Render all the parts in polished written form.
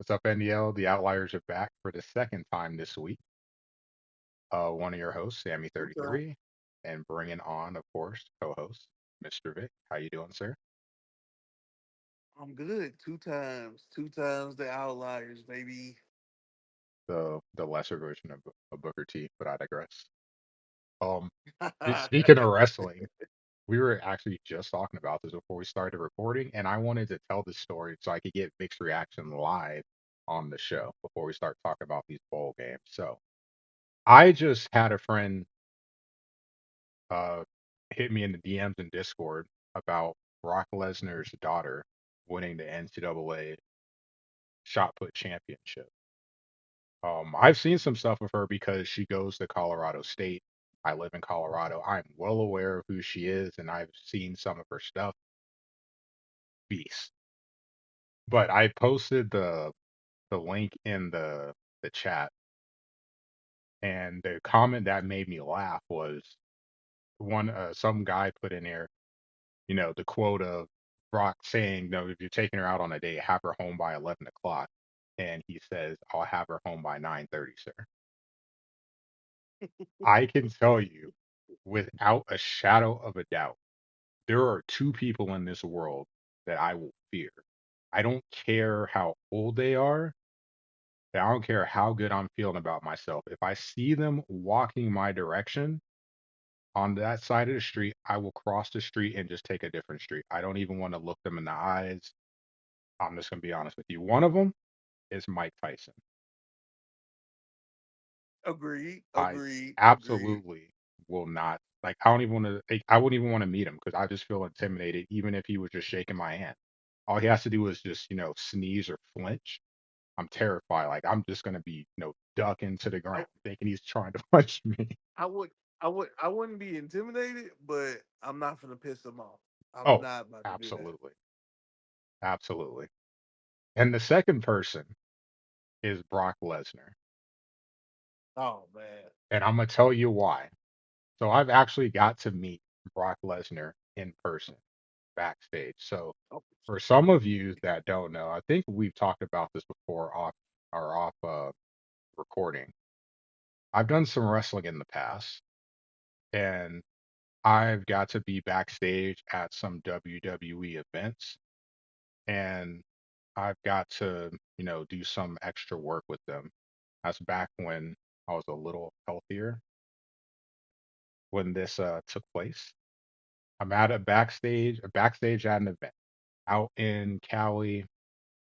What's up, NDL? The Outliers are back for the second time this week. One of your hosts, Two times. Sammy33, and bringing on, of course, co-host Mr. Vic. How you doing, sir? I'm good. Two times. Two times the outliers, baby. The lesser version of Booker T, but I digress. Um, Speaking of wrestling, we were actually just talking about this before we started recording, and I wanted to tell this story so I could get Vic's reaction live on the show before we start talking about these bowl games. So I just had a friend uh, hit me in the DMs and Discord about Brock Lesnar's daughter winning the NCAA shot put championship. I've seen some stuff of her because she goes to Colorado State. I live in Colorado. I'm well aware of who she is, and I've seen some of her stuff. Beast. But I posted the link in the chat, and the comment that made me laugh was one some guy put in there, the quote of Brock saying, no, if you're taking her out on a date, have her home by 11 o'clock. And he says, I'll have her home by 9:30, sir. I can tell you without a shadow of a doubt, there are two people in this world that I will fear. I don't care how old they are. I don't care how good I'm feeling about myself. If I see them walking my direction on that side of the street, I will cross the street and just take a different street. I don't even want to look them in the eyes. I'm just going to be honest with you. One of them is Mike Tyson. Agreed. I Agreed. Agreed. absolutely will not like. I don't even want to. I wouldn't even want to meet him because I just feel intimidated, even if he was just shaking my hand. All he has to do is just sneeze or flinch. I'm terrified. Like I'm just gonna be ducking to the I, ground, thinking he's trying to punch me. I would. I wouldn't be intimidated, but I'm not gonna piss them off. I'm Oh, not about to do that. absolutely, absolutely. And the second person is Brock Lesnar, Oh man. and I'm gonna tell you why. So I've actually got to meet Brock Lesnar in person backstage. So Oh, for some of you that don't know, I think we've talked about this before off recording. I've done some wrestling in the past, and I've got to be backstage at some WWE events, and I've got to, do some extra work with them. That's back when I was a little healthier when this took place. I'm at a backstage at an event out in Cali,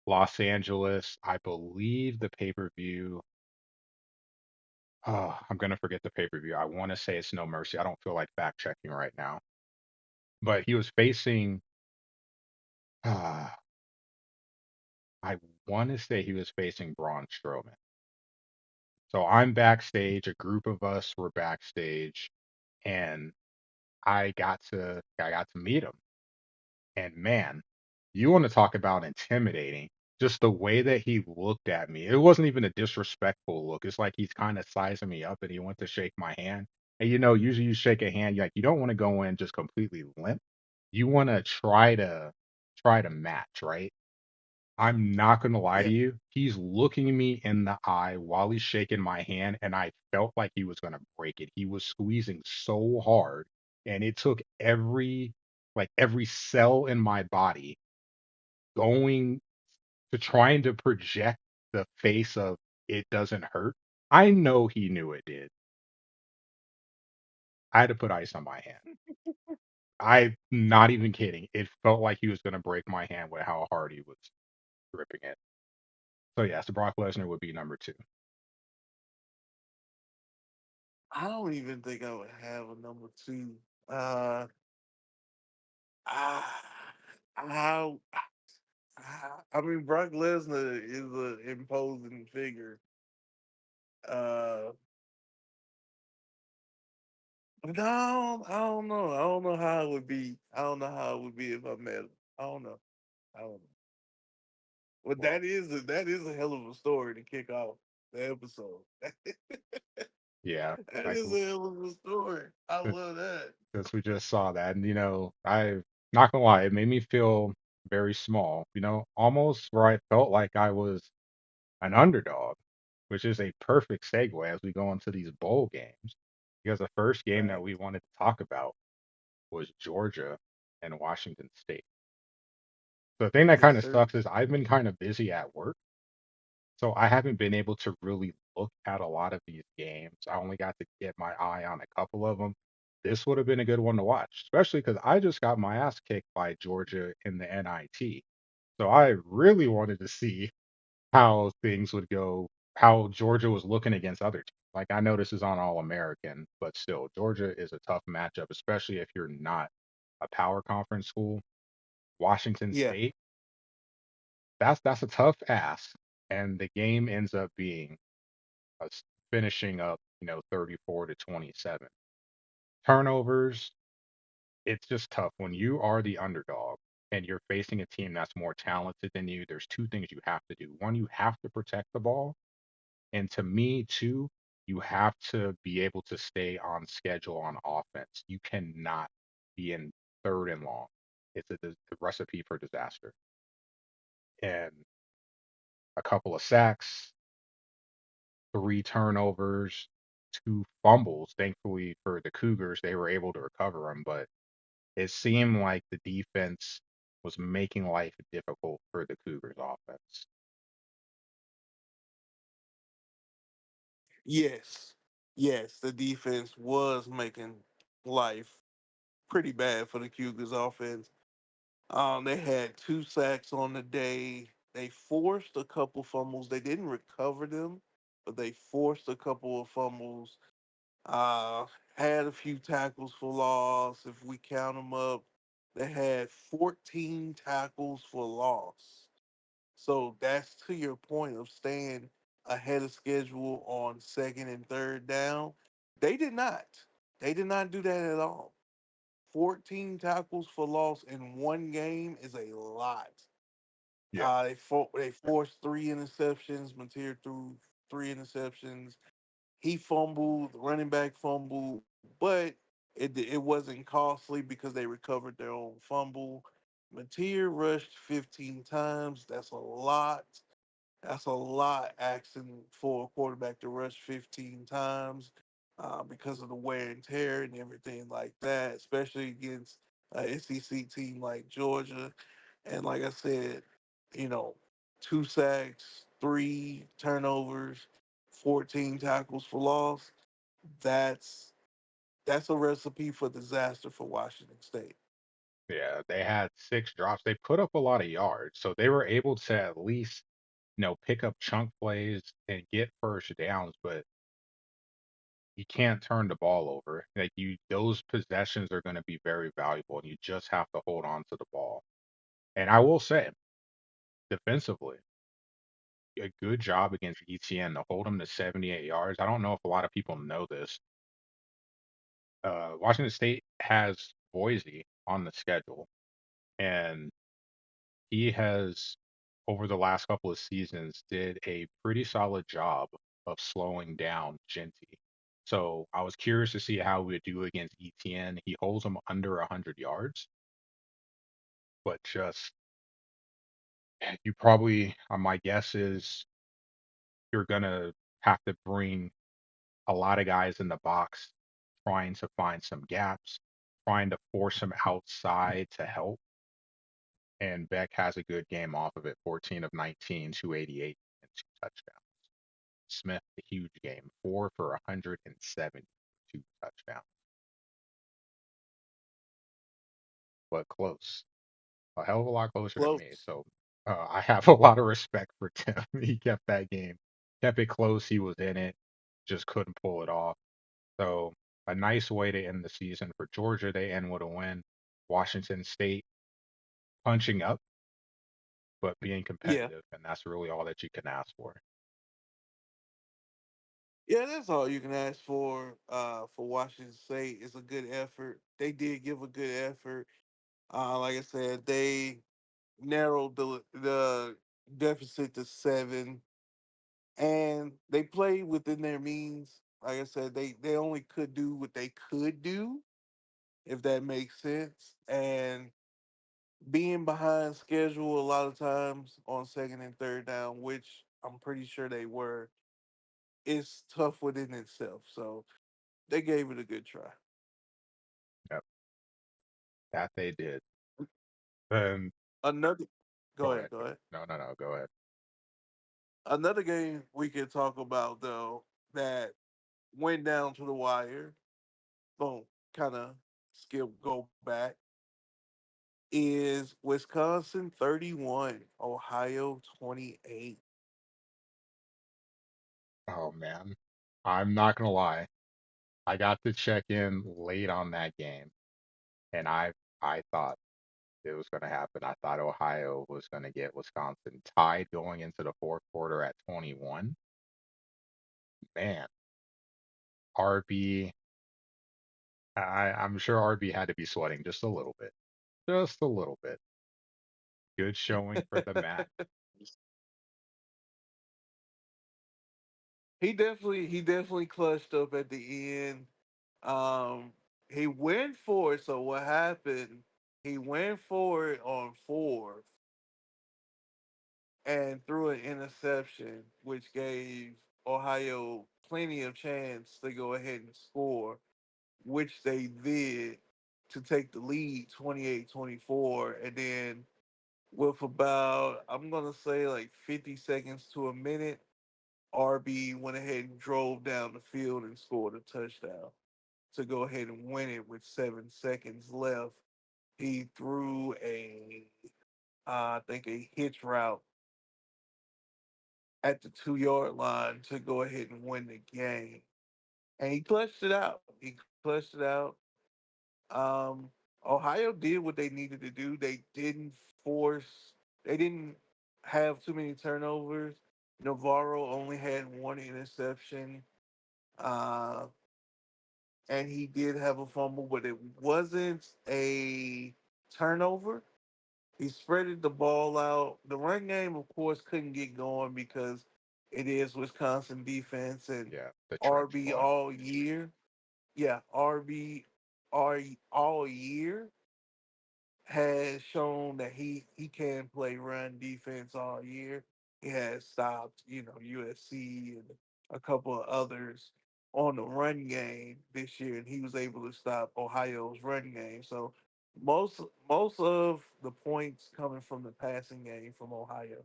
Los Angeles. I believe the pay-per-view. Oh, I'm gonna forget the pay-per-view. I want to say it's No Mercy. I don't feel like fact checking right now. But he was facing. Uh, I want to say he was facing Braun Strowman. So I'm backstage. A group of us were backstage, and I got to meet him. And man, you want to talk about intimidating. Just the way that he looked at me. It wasn't even a disrespectful look. It's like he's kind of sizing me up and he went to shake my hand. And usually you shake a hand, you don't want to go in just completely limp. You want to try to match, right? I'm not gonna lie yeah. to you. He's looking me in the eye while he's shaking my hand, and I felt like he was gonna break it. He was squeezing so hard, and it took every cell in my body going to trying to project the face of it doesn't hurt. I know he knew it did. I had to put ice on my hand. I'm not even kidding. It felt like he was gonna break my hand with how hard he was gripping it. So yeah, so Brock Lesnar would be number two. I don't even think I would have a number two. Uh. I. I. I mean, Brock Lesnar is an imposing figure. Uh, no, I don't know. I don't know how it would be. I don't know how it would be if I met him. I don't know. I don't know. But Well, that is a hell of a story to kick off the episode. yeah, That like is a hell of a story. I since love that. since we just saw that, and I not gonna lie, it made me feel very small. Almost where I felt like I was. an underdog, which is a perfect segue as we go into these bowl games. Because the first game that we Facts. wanted to talk about was Georgia and Washington State. The thing that Yes, kind of sir. sucks is I've been kind of busy at work, so I haven't been able to really look at a lot of these games. I only got to get my eye on a couple of them. This would have been a good one to watch, especially because I just got my ass kicked by Georgia in the NIT. So I really wanted to see how things would go, how Georgia was looking against other teams. Like I know this is on All American, but still, Georgia is a tough matchup, especially if you're not a power conference school. Washington Yeah. State, that's a tough ask, and the game ends up being finishing up, 34 to 27. Turnovers, it's just tough when you are the underdog and you're facing a team that's more talented than you. There's two things you have to do. One, you have to protect the ball. And to me, too, you have to be able to stay on schedule on offense. You cannot be in third and long. It's a recipe for disaster. And a couple of sacks, three turnovers, two fumbles. Thankfully for the Cougars, they were able to recover them, but it seemed like the defense was making life difficult for the Cougars offense. Yes. Yes. The defense was making life pretty bad for the Cougars offense. They had two sacks on the day. They forced a couple fumbles. They didn't recover them, but they forced a couple of fumbles. Uh, had a few tackles for loss. If we count them up, they had 14 tackles for loss. So that's to your point of staying ahead of schedule on second and third down. They did not. They did not do that at all. 14 tackles for loss in one game is a lot. Yeah, They forced three interceptions. Mateer threw three interceptions. He fumbled, the running back fumbled, but it wasn't costly because they recovered their own fumble. Mateer rushed 15 times. That's a lot asking for a quarterback to rush 15 times because of the wear and tear and everything like that, especially against an SEC team like Georgia. And like I said, you know, two sacks, three turnovers, 14 tackles for loss. That's that's a recipe for disaster for Washington State. yeah, they had six drops. They put up a lot of yards, so they were able to at least, pick up chunk plays and get first downs, but you can't turn the ball over. Like those possessions are going to be very valuable, and you just have to hold on to the ball. And I will say, defensively, a good job against ETN to hold him to 78 yards. I don't know if a lot of people know this. Washington State has Boise on the schedule, and he has, over the last couple of seasons, did a pretty solid job of slowing down Genty. So I was curious to see how he would do against ETN. He holds him under 100 yards, but just you probably, my guess is you're gonna have to bring a lot of guys in the box, trying to find some gaps, trying to force him outside to help. And Beck has a good game off of it, 14 of 19, 288, and two touchdowns. Smith, a huge game, 4 for 170, two touchdowns, but close. A hell of a lot closer to me. Close. So I have a lot of respect for Tim. He kept that game, kept it close. He was in it, just couldn't pull it off. So a nice way to end the season for Georgia. They end with a win. Washington State punching up, but being Yeah. competitive, and that's really all that you can ask for. Yeah, that's all you can ask for Washington State. It's a good effort. They did give a good effort. Like I said, they narrowed the deficit to seven, and they played within their means. Like I said, they only could do what they could do, if that makes sense. And being behind schedule a lot of times on second and third down, which I'm pretty sure they were. It's tough within itself. So they gave it a good try. Yep, that they did. Then Another, go go ahead, ahead. go ahead. No, no, no. Go ahead. Another game we can talk about though that went down to the wire. Boom, kind of skip go back is Wisconsin 31, Ohio 28. Oh man, I'm not gonna lie. I got to check in late on that game, and I thought it was gonna happen. I thought Ohio was gonna get Wisconsin tied going into the fourth quarter at 21. Man, RB, I'm sure RB had to be sweating just a little bit, just a little bit. Good showing for the Mac. He definitely clutched up at the end. Um, he went for it. So what happened? He went for it on fourth and threw an interception, which gave Ohio plenty of chance to go ahead and score, which they did to take the lead 28-24. And then with about, I'm going to say like 50 seconds to a minute, RB went ahead and drove down the field and scored a touchdown to go ahead and win it with 7 seconds left. He threw I think a hitch route at the 2 yard line to go ahead and win the game. And he clutched it out. He clutched it out. Um, Ohio did what they needed to do. Force, they didn't have too many turnovers. Navarro only had one interception. Uh, and he did have a fumble, but it wasn't a turnover. He spreaded the ball out. The run game, of course, couldn't get going because it is Wisconsin defense and Yeah, the trench RB foot. all year. Yeah, all year has shown that he can play run defense all year. He has stopped, USC and a couple of others on the run game this year, and he was able to stop Ohio's run game. So most most of the points coming from the passing game from Ohio.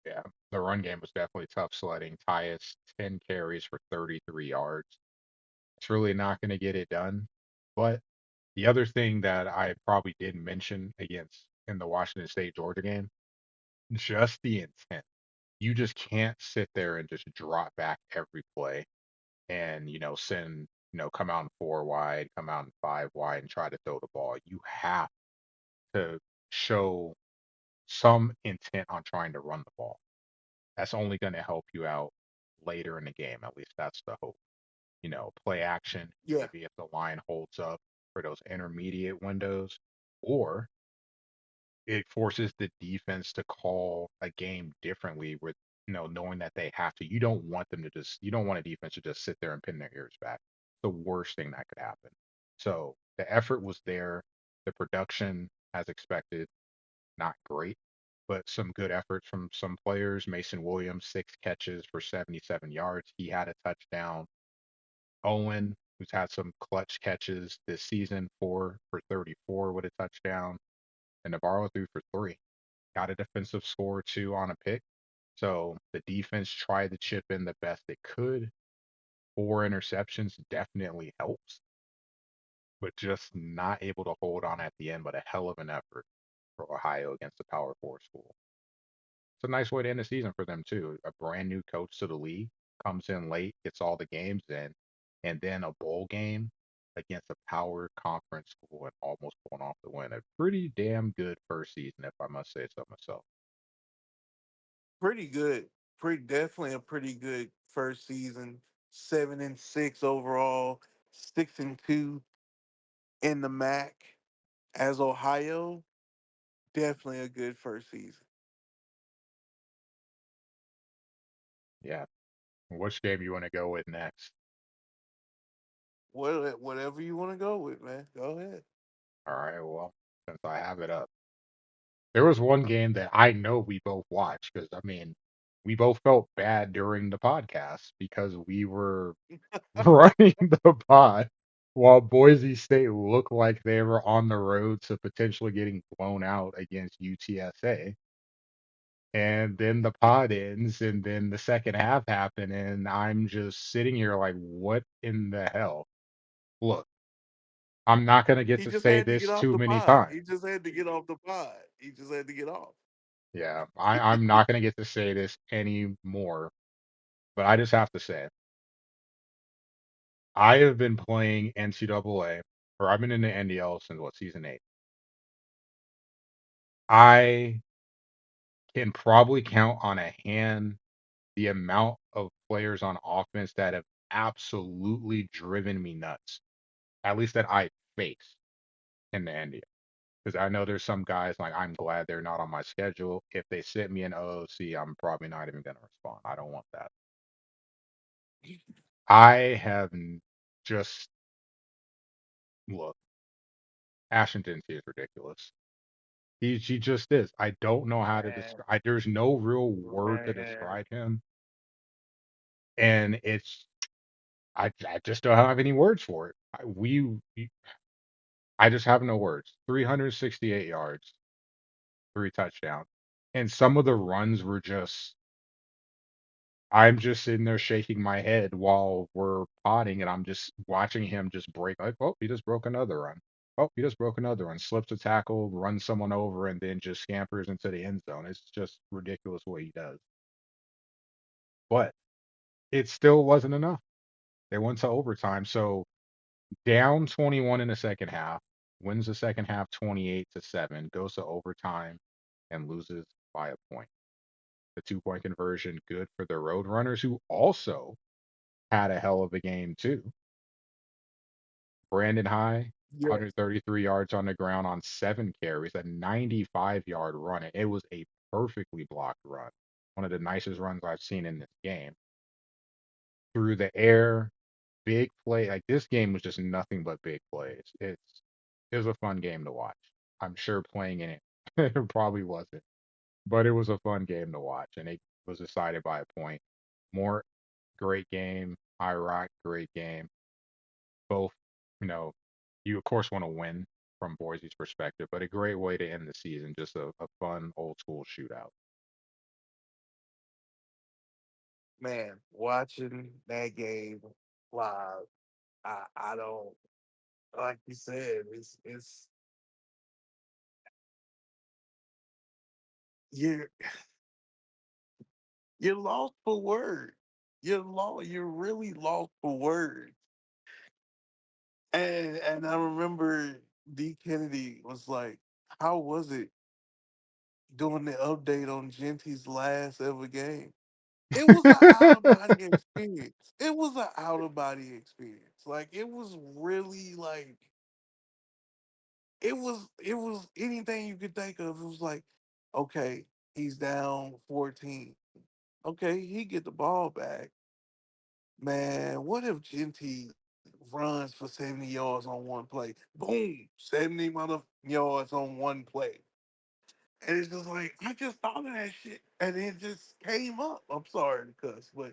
Yeah, the run game was definitely tough sledding. Tyus 10 carries for 33 yards. It's really not going to get it done. But the other thing that I probably didn't mention against in the Washington State Georgia game, just the intent. You just can't sit there and just drop back every play and, send, come out in four wide, come out in five wide and try to throw the ball. You have to show some intent on trying to run the ball. That's only going to help you out later in the game. At least that's the hope. Play action, Yeah, maybe if the line holds up for those intermediate windows, or it forces the defense to call a game differently with, knowing that they have to. You don't want a defense to just sit there and pin their ears back. The worst thing that could happen. So the effort was there. The production, as expected, not great, but some good efforts from some players. Mason Williams, 6 catches for 77 yards. He had a touchdown. Owen, who's had some clutch catches this season, 4 for 34 with a touchdown. And Navarro threw for three. Got a defensive score too on a pick. So the defense tried to chip in the best it could. 4 interceptions definitely helps, but just not able to hold on at the end. But a hell of an effort for Ohio against a Power Four school. It's a nice way to end the season for them too. A brand new coach to the league comes in late, gets all the games in, and then a bowl game against a power conference school and almost pulling off the win. A pretty damn good first season, if I must say so myself. pretty good. Pretty definitely a pretty good first season. 7-6 overall, 6-2 in the MAC. As Ohio, definitely a good first season. Yeah. Which game you want to go with next? Whatever you want to go with, man. Go ahead. All right. Well, since I have it up, there was one game that I know we both watched because I mean we both felt bad during the podcast because we were running the pod while Boise State looked like they were on the road to potentially getting blown out against UTSA. And then the pod ends, and then the second half happened, and I'm just sitting here like, what in the hell? Look, I'm not going to get He to just say had to get this off too the many pod. times. He just had to get off the pod. He just had to get off. Yeah, I'm not going to get to say this anymore, but I just have to say, I have been playing NCAA, or I've been in the NDL since what, season 8. I can probably count on a hand the amount of players on offense that have absolutely driven me nuts, at least that I face in the NBA. Because I know there's some guys like I'm glad they're not on my schedule. If they sit me in OOC, I'm probably not even going to respond. I don't want that. I have just look. Ashington is ridiculous. He just is. I don't know how to Man, describe. There's no real word to man. describe him, and it's I just don't have any words for it. I just have no words. 368 yards, 3 touchdowns, and some of the runs were just. I'm just sitting there shaking my head while we're potting, and I'm just watching him just break. Like, oh, he just broke another run. Oh, he just broke another one. Slips a tackle, runs someone over, and then just scampers into the end zone. It's just ridiculous what he does. But it still wasn't enough. They went to overtime. So down 21 in the second half, wins the second half 28-7, goes to overtime and loses by a point. The 2 point conversion, good for the Roadrunners, who also had a hell of a game too. Brandon High, Yes. 133 yards on the ground on 7 carries, a 95-yard run. It was a perfectly blocked run. One of the nicest runs I've seen in this game. Through the air, big play. Like this game was just nothing but big plays. It was a fun game to watch. I'm sure playing in it it probably wasn't, but it was a fun game to watch, and it was decided by a point. More great game. Iraq great game. Both, you know, you of course want to win from Boise's perspective, but a great way to end the season. Just a fun old school shootout. Man, watching that game live, I don't like you said, it's you're you're lost for words. You're really lost for words. And I remember D Kennedy was like, how was it doing the update on Genty's last ever game? It was an out of body experience. It was an out of body experience. Like it was really like it was anything you could think of. It was like, okay, he's down 14. Okay, he get the ball back. Man, what if Genty runs for 70 yards on one play? Boom, 70 mother yards on one play. And it's just like I just thought of that shit and it just came up. I'm sorry to cuss, but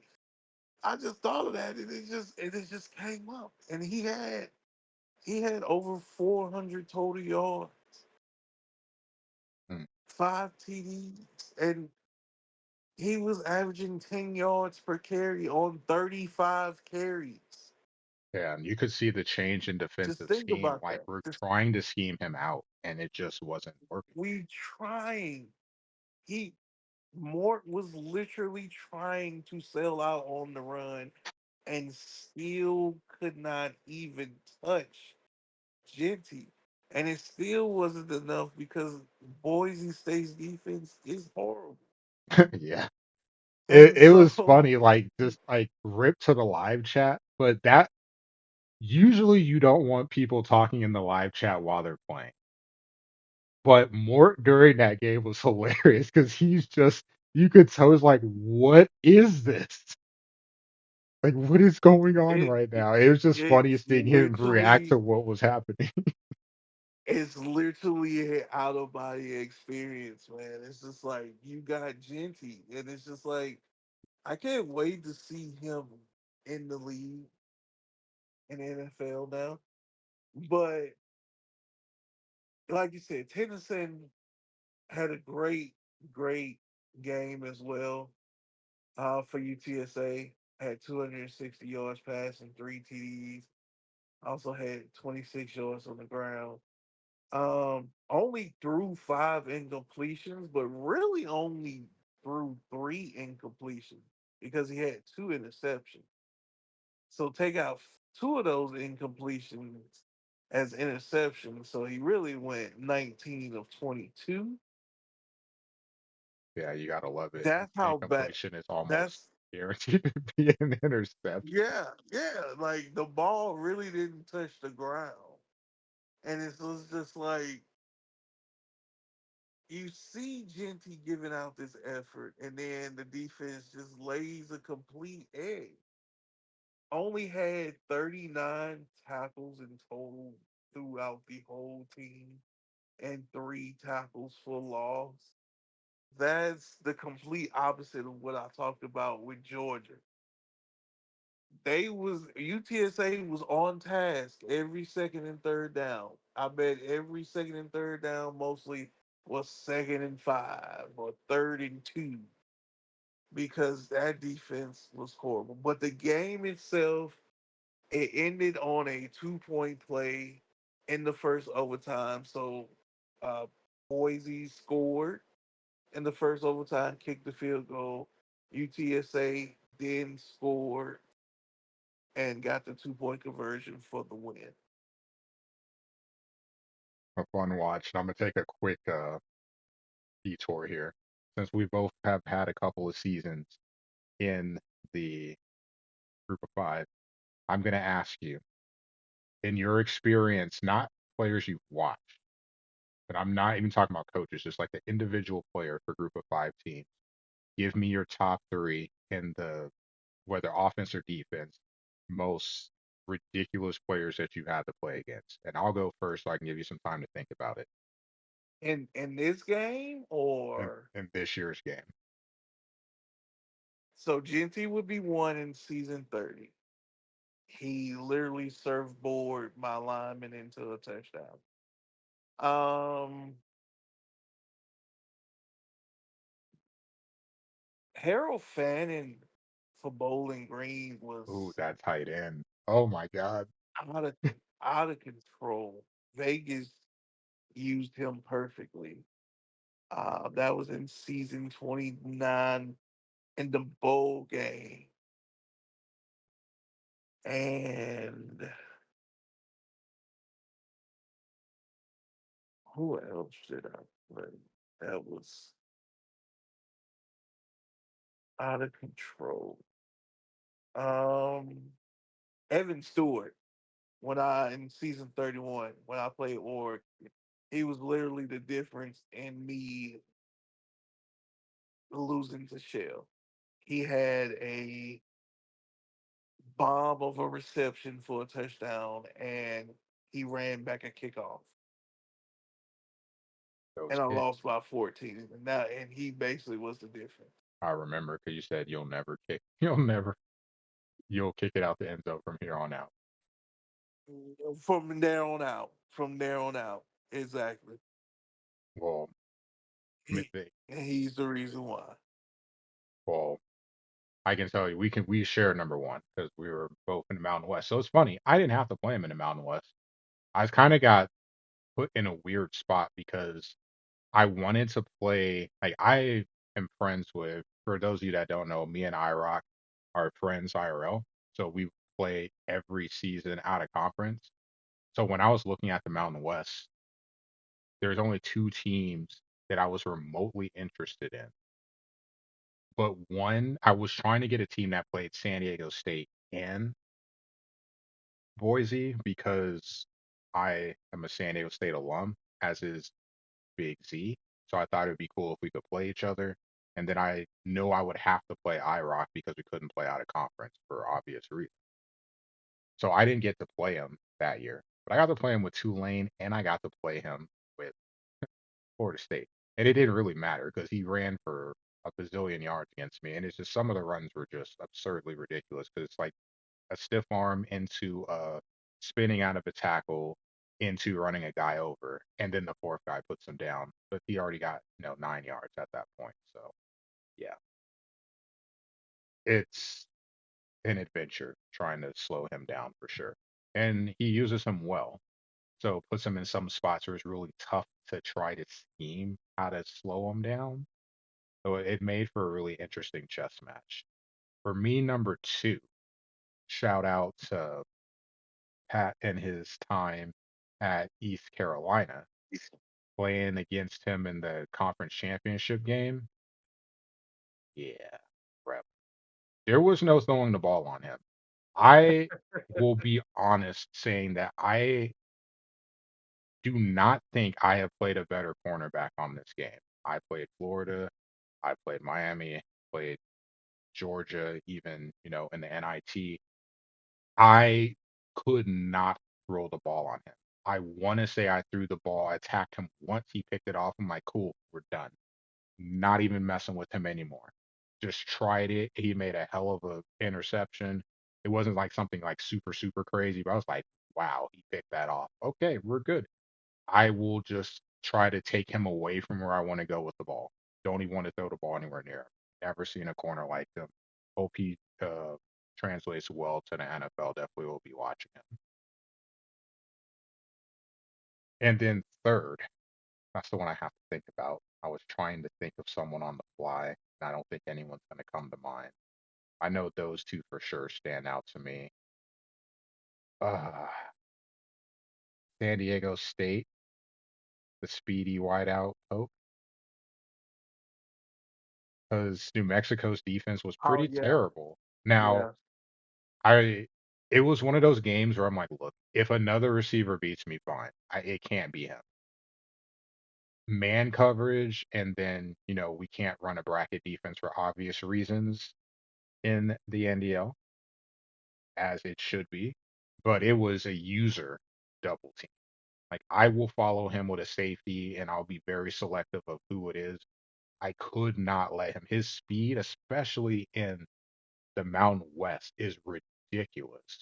I just thought of that and it just came up. And he had over 400 total yards, Mm. 5 TDs, and he was averaging 10 yards per carry on 35 carries. Yeah, and you could see the change in Just defensive think scheme. about Like that. we're Just trying to scheme him out, and it just wasn't working. we trying. He Mort was literally trying to sell out on the run and still could not even touch Genty. And it still wasn't enough because Boise State's defense is horrible. Yeah. It And it was so funny, like just like rip to the live chat, but that usually you don't want people talking in the live chat while they're playing. But Mort during that game was hilarious because he's just you could tell he's like, what is this? Like what is going on it right now? It was just it funny seeing him react literally to what was happening. It's literally an out of body experience, man. It's just like you got Genty, and it's just like I can't wait to see him in the league in the NFL now. But like you said, Tennyson had a great game as well for UTSA. Had 260 yards passing, three TDs. Also had 26 yards on the ground. Only threw five incompletions, but really only threw three incompletions because he had two interceptions. So take out two of those incompletions as interceptions. So he really went 19 of 22. Yeah, you gotta love it. That's how bad. Incompletion is almost That's guaranteed to be an interception. yeah. Like the ball really didn't touch the ground, and it was just like you see Genty giving out this effort, and then the defense just lays a complete egg. Only had 39 tackles in total throughout the whole team, and three tackles for loss. That's the complete opposite of what I talked about with Georgia. They was UTSA was on task every second and third down. I bet every second and third down mostly was second and five or third and two because that defense was horrible. But the game itself, it ended on a 2 point play in the first overtime. So uh, Boise scored in the first overtime, kicked the field goal. UTSA then scored and got the 2 point conversion for the win. A fun watch. And I'm gonna take a quick detour here. Since we both have had a couple of seasons in the group of five, I'm gonna ask you, in your experience, not players you've watched, but I'm not even talking about coaches, just like the individual player for group of five team. Give me your top three in the whether offense or defense, most ridiculous players that you had to play against. And I'll go first so I can give you some time to think about it In this game, or in this year's game. so Genty would be one in season 30. He literally surfboard my lineman into a touchdown. Um, Harold Fannin for Bowling Green Ooh, was that tight end. Oh my God. out of out of control. Vegas used him perfectly. That was in season 29 in the bowl game. And who else did I play? That was out of control. Um, Evan Stewart. When I in season 31, when I played Oregon, he was literally the difference in me losing to Shell. He had a bomb of a reception for a touchdown, and he ran back a kickoff, Those and I kicks. lost by 14. And he basically was the difference. I remember because you said you'll never kick. You'll never. You'll kick it out the end zone from here on out. From there on out. From there on out. Exactly. Well, let me think. And he's the reason why. Well, I can tell you, we share number one because we were both in the Mountain West. So it's funny. I didn't have to play him in the Mountain West. I kind of got put in a weird spot because I wanted to play. Like I am friends with. For those of you that don't know, me and IROC are friends IRL. So we play every season out of conference. So when I was looking at the Mountain West, there's only two teams that I was remotely interested in. But one, I was trying to get a team that played San Diego State and Boise because I am a San Diego State alum, as is Big Z. So I thought it'd be cool if we could play each other. And then I know I would have to play IROC because we couldn't play out of conference for obvious reasons. So I didn't get to play him that year. But I got to play him with Tulane, and I got to play him with Florida State, and it didn't really matter because he ran for a bazillion yards against me, and it's just some of the runs were just absurdly ridiculous because it's like a stiff arm into spinning out of a tackle into running a guy over, and then the fourth guy puts him down, but he already got 9 yards at that point. So yeah, it's an adventure trying to slow him down for sure, and he uses him well. So it puts him in some spots where it's really tough to try to scheme how to slow him down. So it made for a really interesting chess match. For me, number two, shout out to Pat and his time at East Carolina, playing against him in the conference championship game. Yeah, rep. There was no throwing the ball on him. I will be honest saying that I do not think I have played a better cornerback on this game. I played Florida, I played Miami, played Georgia, even, in the NIT. I could not throw the ball on him. I want to say I threw the ball, I attacked him once, he picked it off. I'm like, cool, we're done. Not even messing with him anymore. Just tried it. He made a hell of a interception. It wasn't like something like super, super crazy, but I was like, wow, he picked that off. Okay, we're good. I will just try to take him away from where I want to go with the ball. Don't even want to throw the ball anywhere near him. Never seen a corner like him. Hope he translates well to the NFL. Definitely will be watching him. And then third, that's the one I have to think about. I was trying to think of someone on the fly, and I don't think anyone's going to come to mind. I know those two for sure stand out to me. Uh, San Diego State, the speedy wideout Pope, because New Mexico's defense was Oh pretty yeah, terrible. Now, yeah. I it was one of those games where I'm like, look, if another receiver beats me, fine. It can't be him. Man coverage, and then we can't run a bracket defense for obvious reasons in the NDL as it should be, but it was a user double team. Like I will follow him with a safety, and I'll be very selective of who it is. I could not let him. His speed, especially in the Mountain West, is ridiculous.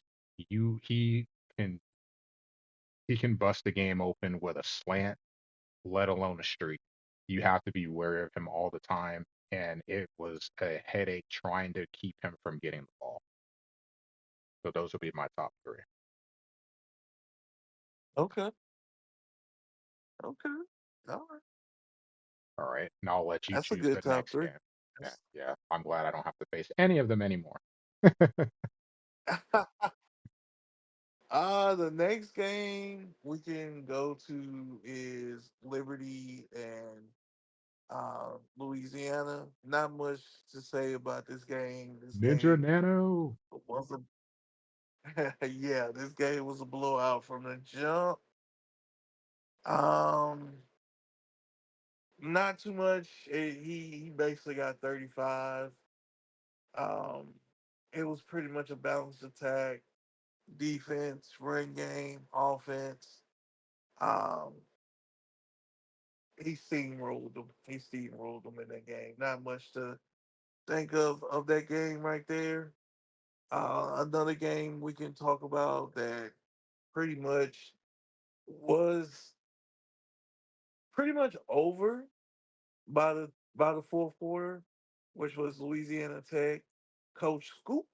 You can he can bust the game open with a slant, let alone a streak. You have to be wary of him all the time, and it was a headache trying to keep him from getting the ball. So those would be my top three. Okay, okay, all right. All right, and I'll let you That's a choose good the top next three. game. Yeah, That's- yeah. I'm glad I don't have to face any of them anymore. the next game we can go to is Liberty and Louisiana. Not much to say about this game. This Ninja game Nano. was a yeah, this game was a blowout from the jump. Um, not too much. He basically got 35. Um, it was pretty much a balanced attack, defense, run game, offense. Um, he steamrolled them in that game. Not much to think of that game right there. Another game we can talk about that pretty much was pretty much over by the fourth quarter, which was Louisiana Tech, Coach Scoop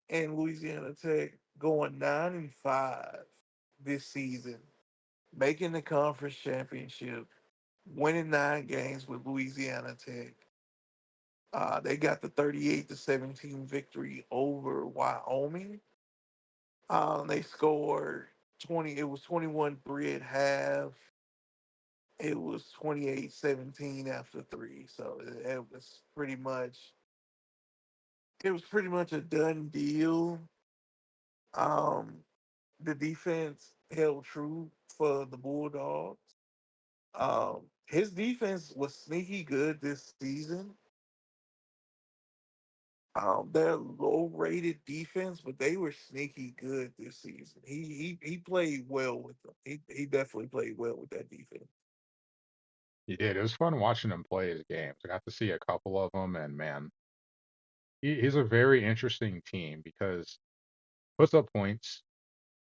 and Louisiana Tech going 9-5 this season, making the conference championship, winning 9 games with Louisiana Tech. They got the 38-17 victory over Wyoming. They scored 20. It was 21-3 at half. It was 28-17 after three. So it was pretty much a done deal. Um, the defense held true for the Bulldogs. His defense was sneaky good this season. They're low rated defense, but they were sneaky good this season. He played well with them. He definitely played well with that defense. He did. It was fun watching him play his games. I got to see a couple of them, and man, he's a very interesting team because puts up points,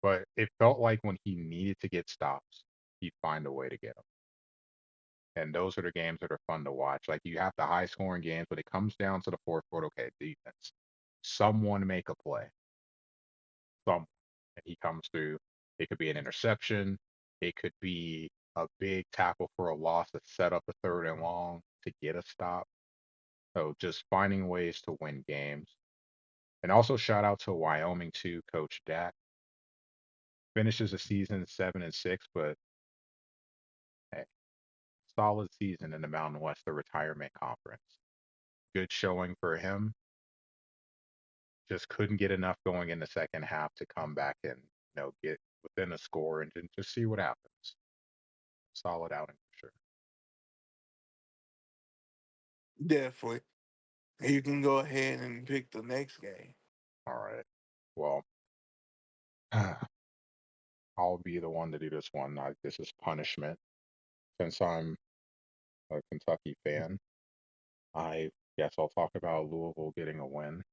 but it felt like when he needed to get stops, he'd find a way to get them. And those are the games that are fun to watch. Like you have the high scoring games, but it comes down to the fourth quarter. Okay, defense. Someone make a play. Someone. And he comes through. It could be an interception. It could be a big tackle for a loss to set up a third and long to get a stop. So just finding ways to win games. And also shout out to Wyoming too, Coach Dak. Finishes the season 7-6, but hey, solid season in the Mountain West, the retirement conference. Good showing for him. Just couldn't get enough going in the second half to come back and get within a score and just see what happens. Solid outing for sure. Definitely. You can go ahead and pick the next game. All right. Well, I'll be the one to do this one. This is punishment. Since I'm a Kentucky fan, I guess I'll talk about Louisville getting a win.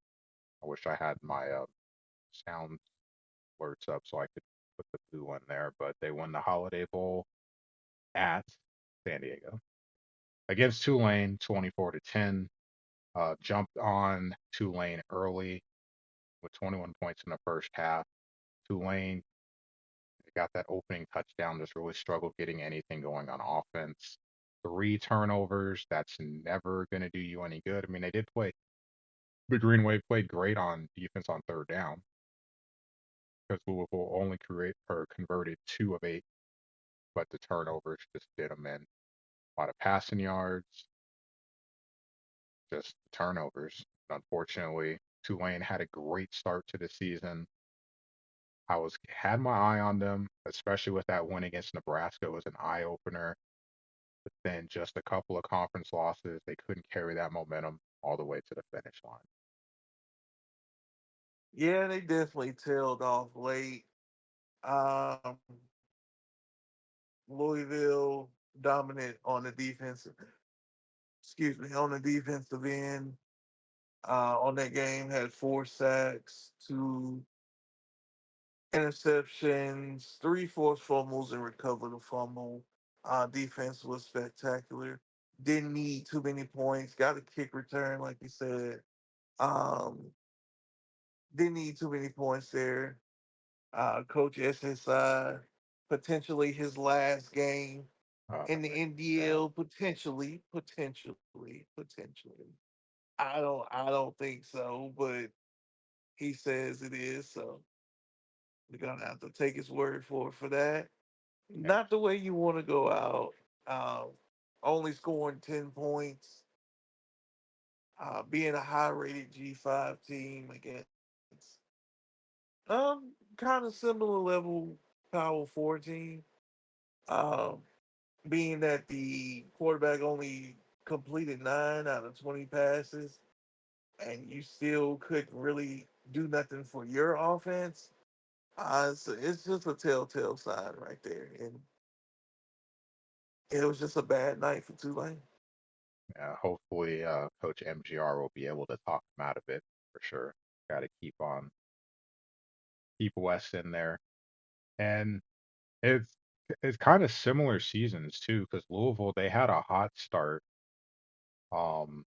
I wish I had my sound alerts up so I could put the blue one there, but they won the Holiday Bowl at San Diego against Tulane, 24-10. Jumped on Tulane early with 21 points in the first half. Tulane got that opening touchdown, just really struggled getting anything going on offense. Three turnovers, that's never going to do you any good. I mean, they did play, the Green Wave played great on defense on third down because Louisville only converted 2 of 8, but the turnovers just did them in. A lot of passing yards, just turnovers. Unfortunately, Tulane had a great start to the season. I had my eye on them, especially with that win against Nebraska. It was an eye opener. But then just a couple of conference losses, they couldn't carry that momentum all the way to the finish line. Yeah, they definitely tailed off late. Um, Louisville dominant on the defensive, excuse me, on the defensive end. On that game, had 4 sacks, 2 interceptions, 3 forced fumbles, and recovered a fumble. Defense was spectacular. Didn't need too many points. Got a kick return, like you said. Um, didn't need too many points there. Coach SSI, potentially his last game in the NDL, potentially. I don't think so, but he says it is, so we're gonna have to take his word for that. Yeah, Not the way you want to go out. Um, Only scoring 10 points, being a high rated G5 team against kind of similar level Power 4 team. Um, Being that the quarterback only completed 9 out of 20 passes, and you still couldn't really do nothing for your offense. So it's just a telltale sign right there, and it was just a bad night for Tulane. yeah. Hopefully, Coach MGR will be able to talk them out of it for sure. Got to keep West in there, and it's it's kind of similar seasons too, because Louisville they had a hot start. Um,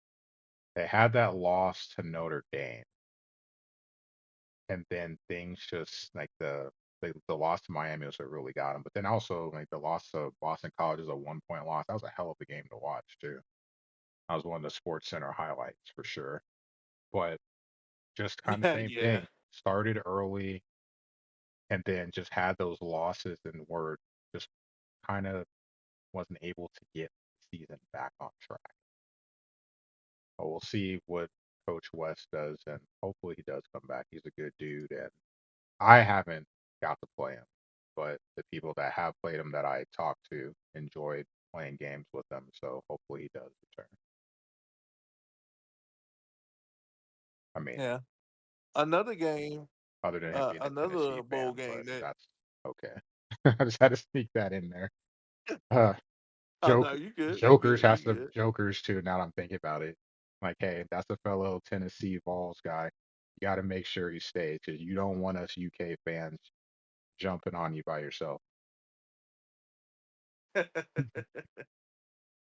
they had that loss to Notre Dame, and then things just like the loss to Miami was what really got them. But then also like the loss to Boston College is a 1 point loss. That was a hell of a game to watch too. That was one of the Sports Center highlights for sure. But just kind of Yeah, same yeah, thing. Started early and then just had those losses and were just kind of wasn't able to get the season back on track. But we'll see what Coach West does, and hopefully he does come back. He's a good dude, and I haven't got to play him, but the people that have played him that I talked to enjoyed playing games with him. So hopefully he does return. I mean, Yeah. Another game, other than him being a Tennessee another bowl fan, but game that. that's okay. I just had to sneak that in there. Uh, Oh no, joke you good. You Jokers good. You has to good. Jokers too. Now that I'm thinking about it, like, hey, that's a fellow Tennessee Vols guy. You got to make sure he stays because you don't want us UK fans jumping on you by yourself.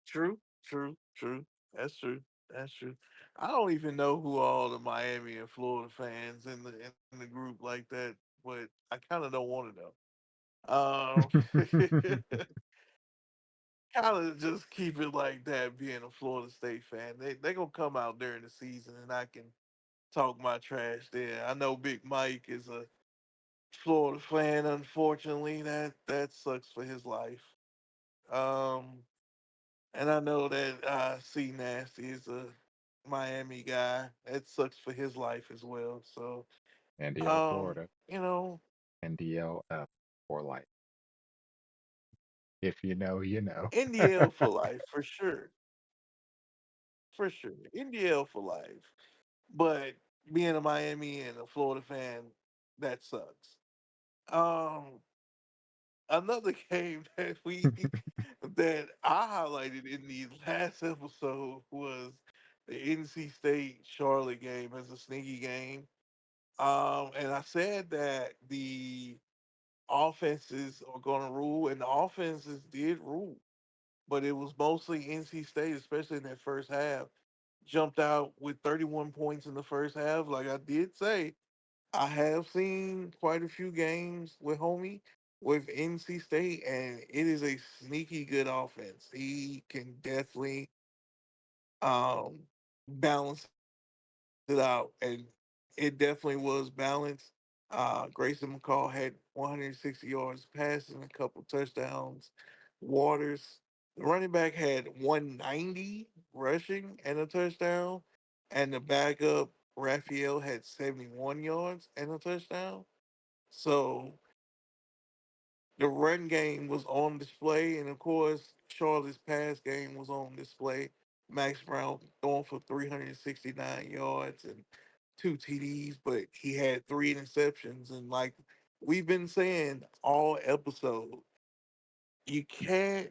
True. True. True. That's true. That's true. I don't even know who all the Miami and Florida fans in the group like that, but I kind of don't want to know. Kind of just keep it like that. Being a Florida State fan, they gonna come out during the season, and I can talk my trash there. I know Big Mike is a Florida fan. Unfortunately, that sucks for his life. Um, and I know that C Nasty is a Miami guy. That sucks for his life as well. So, NDL Florida, you know, NDLF for life. If you know, you know. NDL for life for sure, for sure. NDL for life. But being a Miami and a Florida fan, that sucks. Um, Another game that I highlighted in the last episode was the NC State Charlotte game as a sneaky game. And I said that the offenses are going to rule, and the offenses did rule, but it was mostly NC State, especially in that first half. Jumped out with 31 points in the first half. Like I did say, I have seen quite a few games with homie with NC State, and it is a sneaky good offense. He can definitely um, balance it out, and it definitely was balanced. Grayson McCall had 160 yards passing, a couple touchdowns. Waters, the running back, had 190 rushing and a touchdown, and the backup Raphael had 71 yards and a touchdown. So the run game was on display, and of course, Charlotte's pass game was on display. Max Brown throwing for 369 yards and two TDs, but he had three interceptions. And like we've been saying all episode, you can't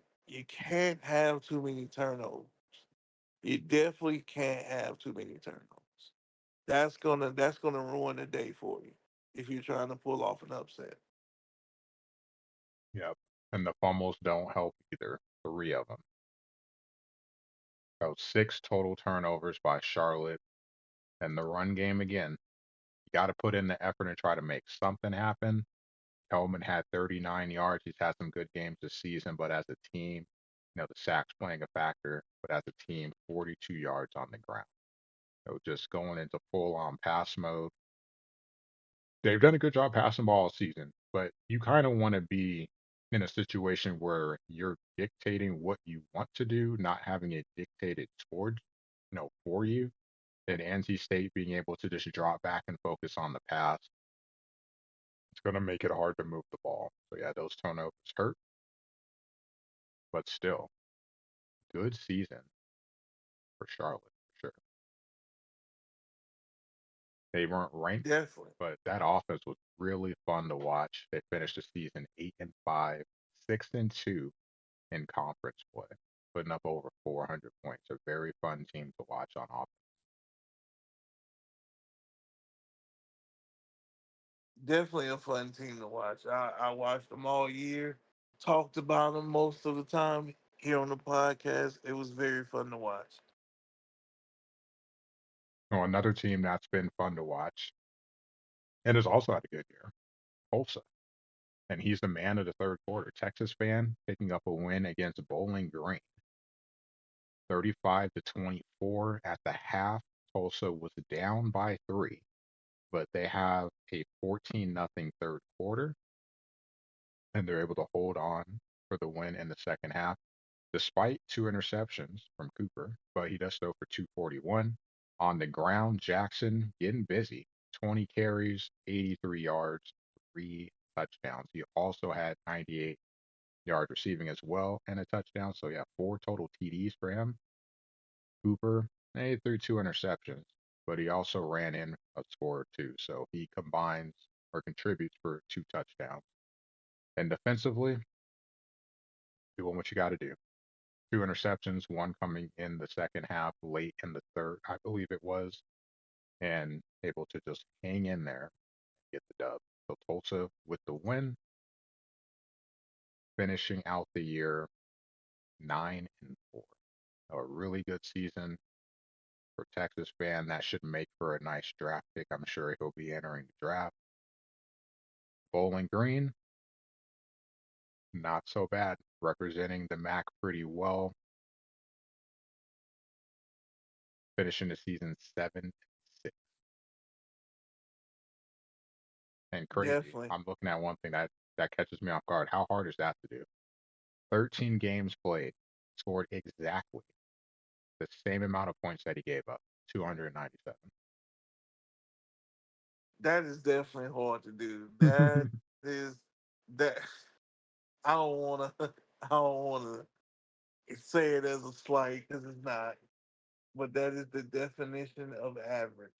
have too many turnovers. You definitely can't have too many turnovers. That's gonna ruin the day for you if you're trying to pull off an upset. Yep. And the fumbles don't help either. Three of them. So six total turnovers by Charlotte. And the run game again. You got to put in the effort and try to make something happen. Hellman had 39 yards. He's had some good games this season, but as a team, the sacks playing a factor. But as a team, 42 yards on the ground. So just going into full on pass mode. They've done a good job passing ball all season, but you kind of want to be in a situation where you're dictating what you want to do, not having it dictated towards, for you. And NC State being able to just drop back and focus on the pass, it's going to make it hard to move the ball. So yeah, those turnovers hurt, but still, good season for Charlotte for sure. They weren't ranked, Definitely. but that offense was really fun to watch. They finished the season 8-5, 6-2 in conference play, putting up over 400 points. A very fun team to watch on offense. Definitely a fun team to watch. I watched them all year, talked about them most of the time here on the podcast. It was very fun to watch. Another team that's been fun to watch and has also had a good year, Tulsa. And he's the man of the third quarter. Texas fan picking up a win against Bowling Green, 35-24 at the half. Tulsa was down by three, but they have a 14-0 third quarter, and they're able to hold on for the win in the second half, despite two interceptions from Cooper, but he does so for 241. On the ground, Jackson getting busy, 20 carries, 83 yards, three touchdowns. He also had 98 yards receiving as well and a touchdown. So yeah, four total TDs for him. Cooper, he threw two interceptions. but he also ran in a score or two. So he combines or contributes for 2 touchdowns. And defensively, doing what you got to do. 2 interceptions, one coming in the second half, late in the third, I believe it was, and able to just hang in there, get the dub. So Tulsa with the win, finishing out the year 9-4. A really good season for Texas fan. That should make for a nice draft pick. I'm sure he'll be entering the draft. Bowling Green, not so bad, representing the MAC pretty well, finishing the season 7-6. And crazy, Definitely. I'm looking at one thing that catches me off guard. How hard is that to do? 13 games played, scored exactly the same amount of points that he gave up, 297. That is definitely hard to do. That is that I don't wanna I don't wanna say it as a slight because it's not. But that is the definition of average.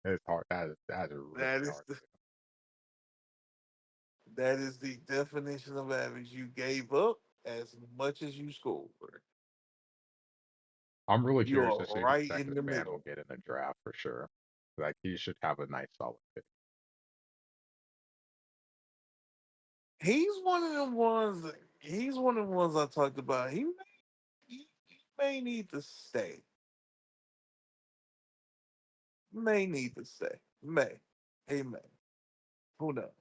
It's hard. That is really That is hard the to do. that is the definition of average. You gave up as much as you scored. I'm really You curious are to see who right in Texas the fan will middle. get in the draft for sure. Like he should have a nice solid pick. He's one of the ones. He's one of the ones I talked about. He may need to stay. May need to stay. May. He may. Who knows?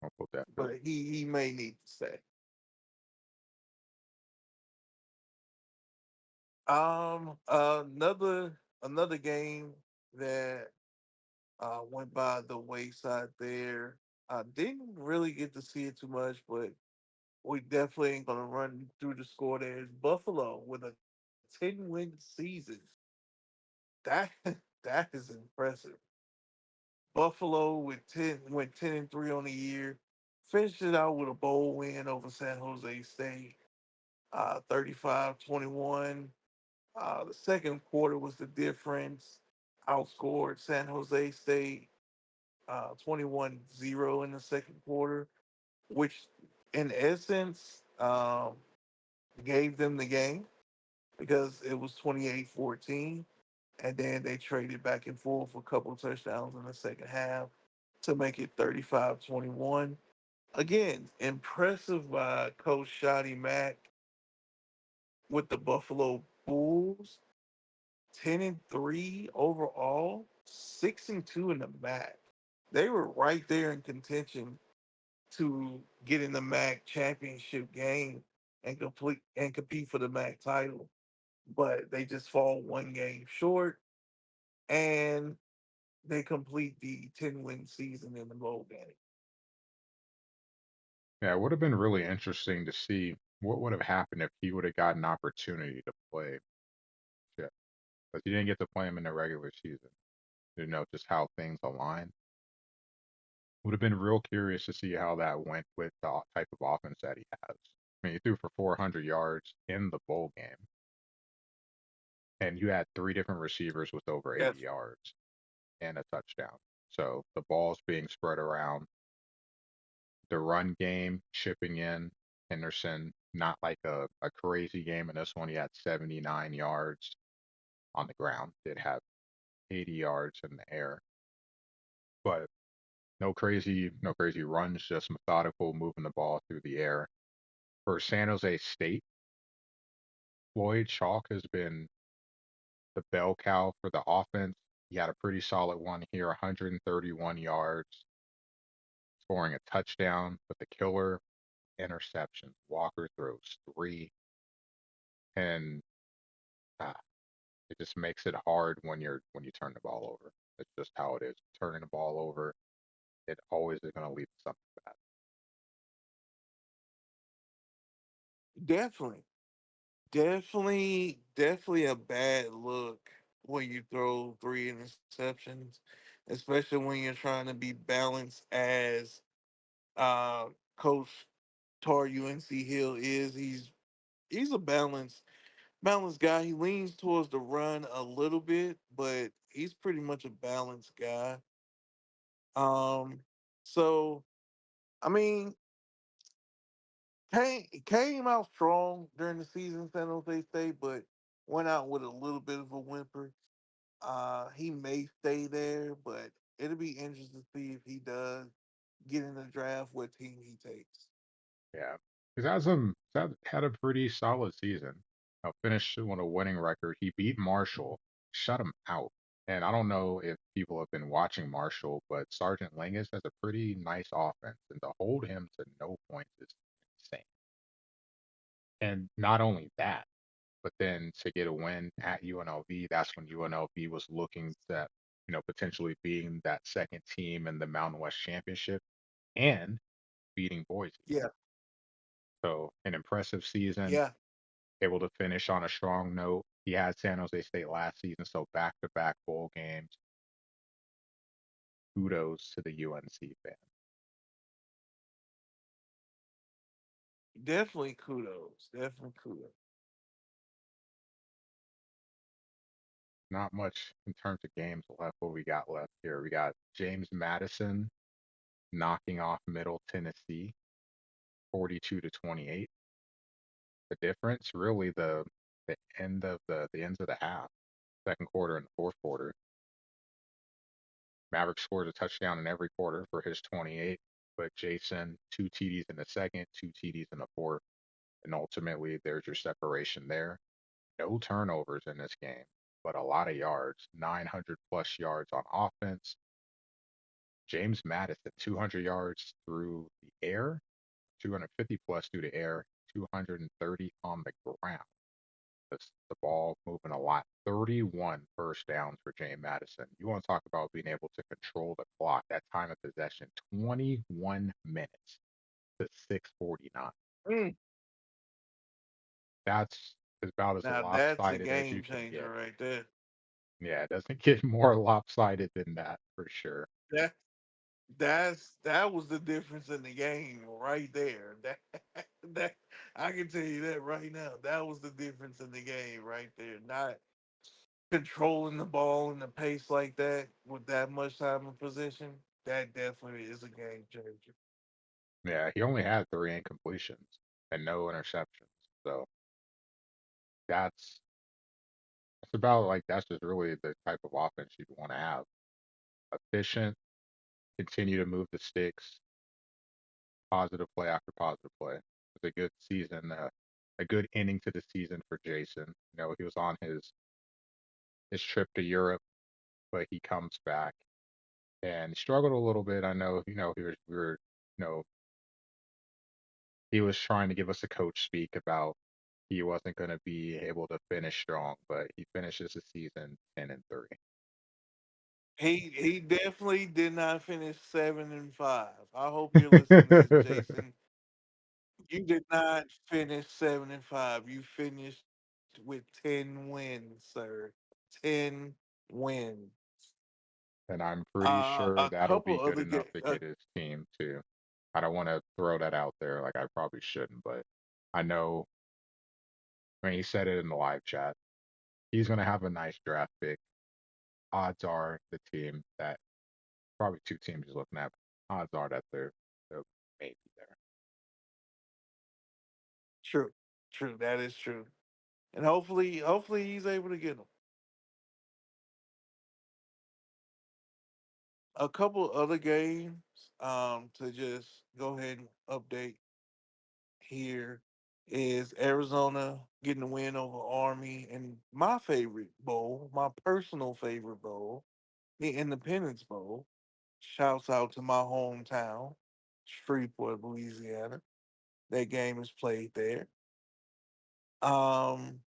Uncle definitely. But he may need to stay. Another game that went by the wayside there. I didn't really get to see it too much, but we definitely ain't gonna run through the score. There's Buffalo with a 10-win season. That that is impressive. Buffalo with 10-3 on the year. Finished it out with a bowl win over San Jose State, 35-21. The second quarter was the difference. Outscored San Jose State 21-0 in the second quarter, which in essence gave them the game because it was 28-14. And then they traded back and forth for a couple of touchdowns in the second half to make it 35-21. Again, impressive by Coach Shotty Mack with the Buffalo Bulls. 10-3 overall, 6-2 in the MAC. They were right there in contention to get in the MAC championship game and compete for the MAC title, but they just fall one game short and they complete the 10-win season in the bowl game. Yeah, it would have been really interesting to see what would have happened if he would have gotten an opportunity to play. Yeah, because he didn't get to play him in the regular season. Just how things align. Would have been real curious to see how that went with the type of offense that he has. I mean, he threw for 400 yards in the bowl game, and you had three different receivers with over 80 Yes, yards and a touchdown. So the ball's being spread around. The run game chipping in. Henderson, not like a crazy game. In this one, he had 79 yards on the ground. Did have 80 yards in the air, but no crazy runs, just methodical, moving the ball through the air. For San Jose State, Floyd Chalk has been the bell cow for the offense. He had a pretty solid one here, 131 yards, scoring a touchdown with the killer interceptions. Walker throws three, and uh, it just makes it hard when you turn the ball over. It's just how it is. Turning the ball over, it always is going to lead to something bad. definitely. Definitely a bad look when you throw three interceptions, especially when you're trying to be balanced as uh, Coach Tar UNC Hill is. He's a balanced balanced guy. He leans towards the run a little bit, but he's pretty much a balanced guy. Um, so I mean, came out strong during the season, San Jose State, but went out with a little bit of a whimper. He may stay there, but it'll be interesting to see if he does get in the draft, what team he takes. Yeah, he's had a pretty solid season. Finished with a winning record. He beat Marshall, shut him out. And I don't know if people have been watching Marshall, but Sergeant Lingus has a pretty nice offense, and to hold him to no points is insane. And not only that, but then to get a win at UNLV, that's when UNLV was looking at, potentially being that second team in the Mountain West Championship and beating Boise. Yeah, So an impressive season, yeah, able to finish on a strong note. He had San Jose State last season, so back-to-back bowl games. Kudos to the UNC fan. definitely kudos, definitely kudos. Not much in terms of games left. What we got left here? We got James Madison knocking off Middle Tennessee, 42 to 28. The difference, really, the ends of the half, second quarter and the fourth quarter. Maverick scored a touchdown in every quarter for his 28, but Jason, two TDs in the second, two TDs in the fourth, and ultimately there's your separation there. No turnovers in this game, but a lot of yards, 900 plus yards on offense. James Madison, 200 yards through the air, 250 plus through the air, 230 on the ground. The ball moving a lot. 31 first downs for James Madison. You want to talk about being able to control the clock, that time of possession, 21 minutes to 6:49. Mm. That's about as Now that's a lopsided as game you can changer get. right there. Yeah, it doesn't get more lopsided than that for sure. That that was the difference in the game right there. That I can tell you that right now. That was the difference in the game right there. Not controlling the ball and the pace like that with that much time in position. That definitely is a game changer. Yeah, he only had three incompletions and no interceptions. So that's that's about like that's just really the type of offense you'd want to have. Efficient, continue to move the sticks, positive play after positive play. It's a good season, a good ending to the season for Jason. He was on his trip to Europe, but he comes back and he struggled a little bit. I know, you know, he was trying to give us a coach speak about he wasn't going to be able to finish strong, but he finishes the season 10-3. He definitely did not finish 7-5. I hope you're listening to this, Jason. You did not finish 7-5. You finished with 10 wins, sir. 10 wins. And I'm pretty sure A that'll be couple good other enough to get his team too. I don't want to throw that out there like I probably shouldn't, but I know when he said it in the live chat, he's going to have a nice draft pick. Odds are the team that probably two teams he's looking at. Odds are that they're maybe there. true, true. That is true. And hopefully he's able to get them. A couple other games to just go ahead and update here is Arizona getting the win over Army and my favorite bowl, my personal favorite bowl, the Independence Bowl. Shouts out to my hometown, Shreveport, Louisiana. That game is played there. Um,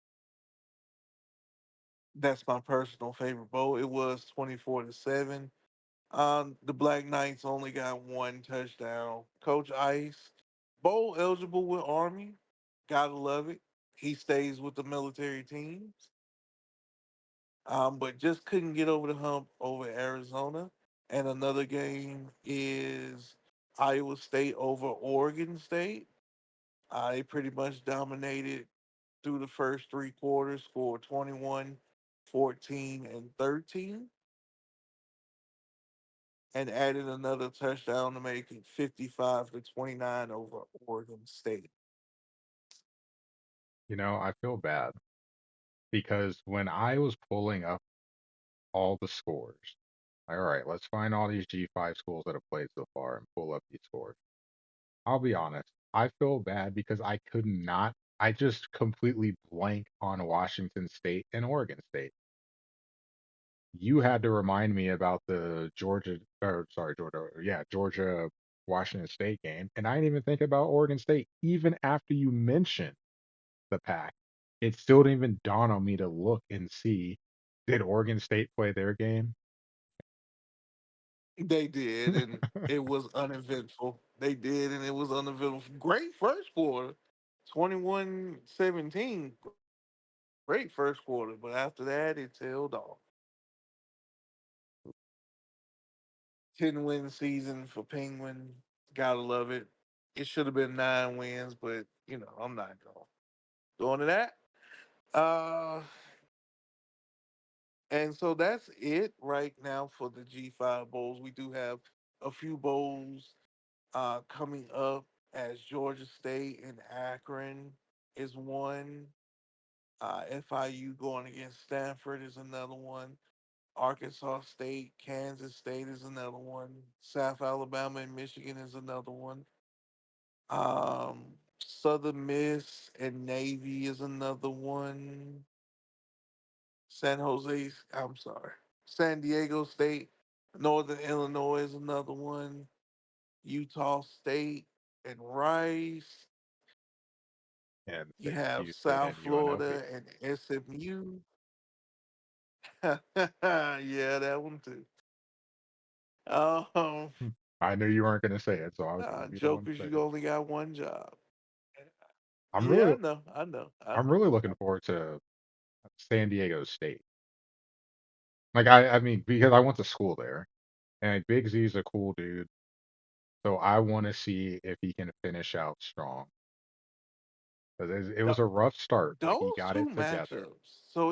that's my personal favorite bowl. It was 24-7. The Black Knights only got one touchdown. Coach Ice, bowl eligible with Army. Gotta love it. He stays with the military teams. But just couldn't get over the hump over Arizona. And another game is Iowa State over Oregon State. They pretty much dominated through the first three quarters, scored 21, 14, and 13, and added another touchdown to make it 55-29 over Oregon State. I feel bad because when I was pulling up all the scores, like, all right, let's find all these G5 schools that have played so far and pull up these scores. I'll be honest, I feel bad because I just completely blanked on Washington State and Oregon State. You had to remind me about the Georgia Washington State game, and I didn't even think about Oregon State even after you mentioned the pack. It still didn't even dawn on me to look and see, did Oregon State play their game? They did, and it was uneventful. They did, and it was uneventful. Great first quarter, 21-17. Great first quarter, but after that, it tailed off. 10-win season for Penguin. Gotta love it. It should have been 9 wins, but I'm not going to that. Uh, and so that's it right now for the G5 bowls. We do have a few bowls coming up as Georgia State and Akron is one. FIU going against Stanford is another one. Arkansas State, Kansas State is another one. South Alabama and Michigan is another one. Southern Miss and Navy is another one. I'm sorry, San Diego State, Northern Illinois is another one. Utah State and Rice. And You St. have Houston South and UNLV. Florida and SMU. Yeah, that one too. Um, Hmm. I knew you weren't going to say it, so I was going to be the one to Jokers, say you it. only got one job. I'm Yeah, really, I know, I know, I I'm know. really looking forward to San Diego State. Like I mean, because I went to school there, and Big Z's a cool dude, so I want to see if he can finish out strong. 'Cause it was Th- a rough start, but he Those got two it together. matchups. So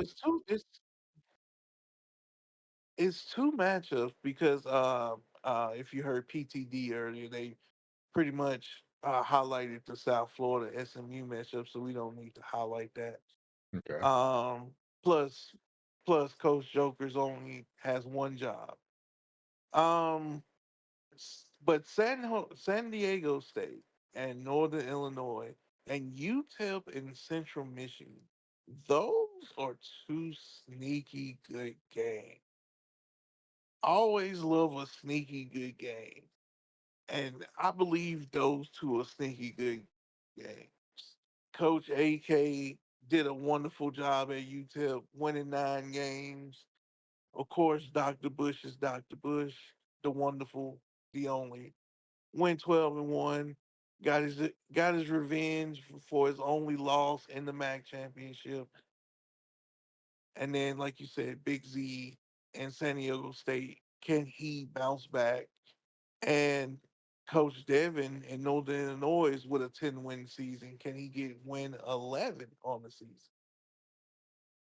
it's two matchups because if you heard PTD earlier, they pretty much highlighted the South Florida SMU matchup, so we don't need to highlight that. Okay. Um, plus, Coach Joker's only has one job. Um, but San Diego State and Northern Illinois and UTEP and Central Michigan, those are two sneaky good games. Always love a sneaky good game. And I believe those two are sneaky good games. Coach AK did a wonderful job at UTEP, winning 9 games. Of course, Dr. Bush is Dr. Bush, the wonderful, the only. Went 12-1, got his revenge for his only loss in the MAC championship. And then, like you said, Big Z and San Diego State, can he bounce back? And Coach Devin in Northern Illinois with a 10-win season, can he get win 11 on the season?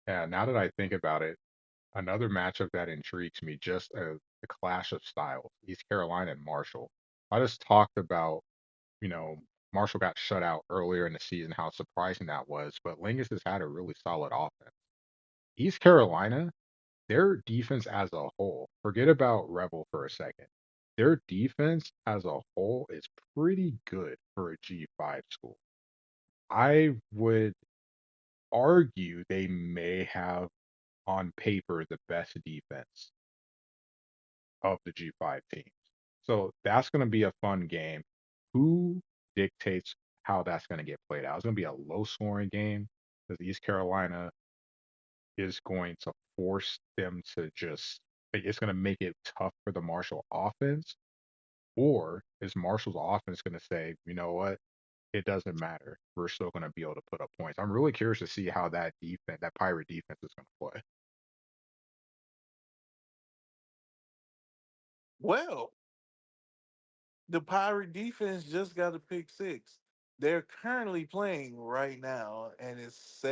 Yeah, now that I think about it, another matchup that intrigues me, just the clash of styles, East Carolina and Marshall. I just talked about, you know, Marshall got shut out earlier in the season, how surprising that was, but Lingus has had a really solid offense. East Carolina, their defense as a whole, forget about Rebel for a second. Their defense as a whole is pretty good for a G5 school. I would argue they may have on paper the best defense of the G5 teams. So that's going to be a fun game. Who dictates how that's going to get played out? It's going to be a low scoring game because East Carolina is going to force them to just, like, it's going to make it tough for the Marshall offense. Or is Marshall's offense going to say, you know what? It doesn't matter. We're still going to be able to put up points. I'm really curious to see how that defense, that Pirate defense, is going to play. Well, the Pirate defense just got a pick six. They're currently playing right now, and it's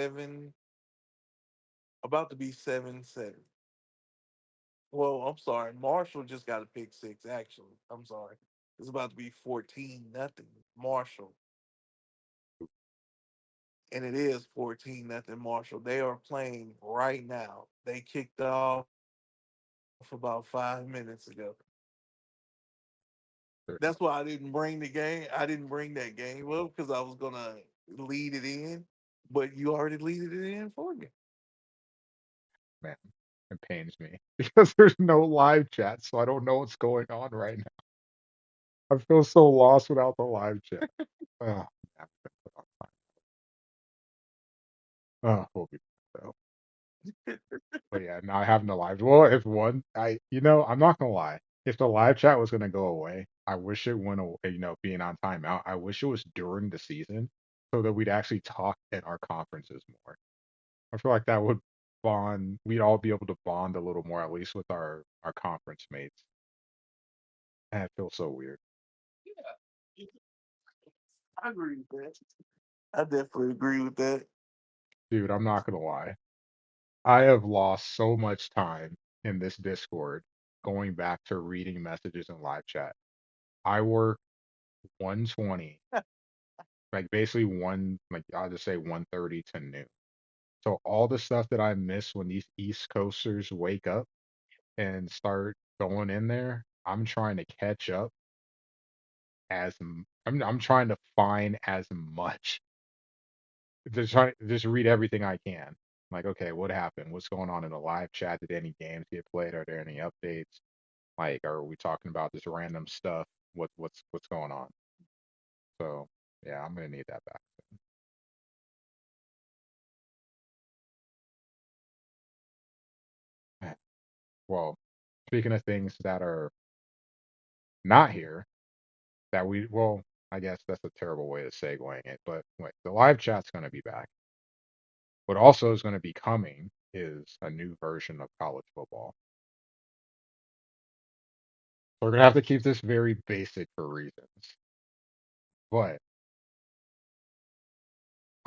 about to be 7-7. Well, I'm sorry. Marshall just got a pick six. Actually, I'm sorry. It's about to be 14-0 Marshall, and it is 14-0 Marshall. They are playing right now. They kicked off about 5 minutes ago. That's There's why I didn't bring the game. I didn't bring that game up because I was gonna lead it in, but you already leaded it in for me. man, it pains me because there's no live chat, so I don't know what's going on right now. I feel so lost without the live chat. Oh, man, I'm gonna put on time. Oh, we'll be back though. But yeah, not having the live. Well, if one, I'm not gonna lie. If the live chat was gonna go away, I wish it went away. Being on timeout, I wish it was during the season so that we'd actually talk at our conferences more. I feel like that would bond. We'd all be able to bond a little more, at least with our conference mates. And it feels so weird, Yeah, I agree with that. I definitely agree with that. dude. I'm not gonna lie. I have lost so much time in this Discord going back to reading messages in live chat. I work 120, like basically like I'll just say 1:30 to noon. So all the stuff that I miss when these East Coasters wake up and start going in there, I'm trying to catch up I'm trying to find as much. Just read everything I can. Like, okay, what happened? What's going on in the live chat? Did any games get played? Are there any updates? Like, are we talking about this random stuff? What's going on? So yeah, I'm gonna need that back. Well, speaking of things that are not here, I guess that's a terrible way of segueing it, but wait, the live chat's gonna be back. What also is gonna be coming is a new version of college football. So we're gonna have to keep this very basic for reasons. But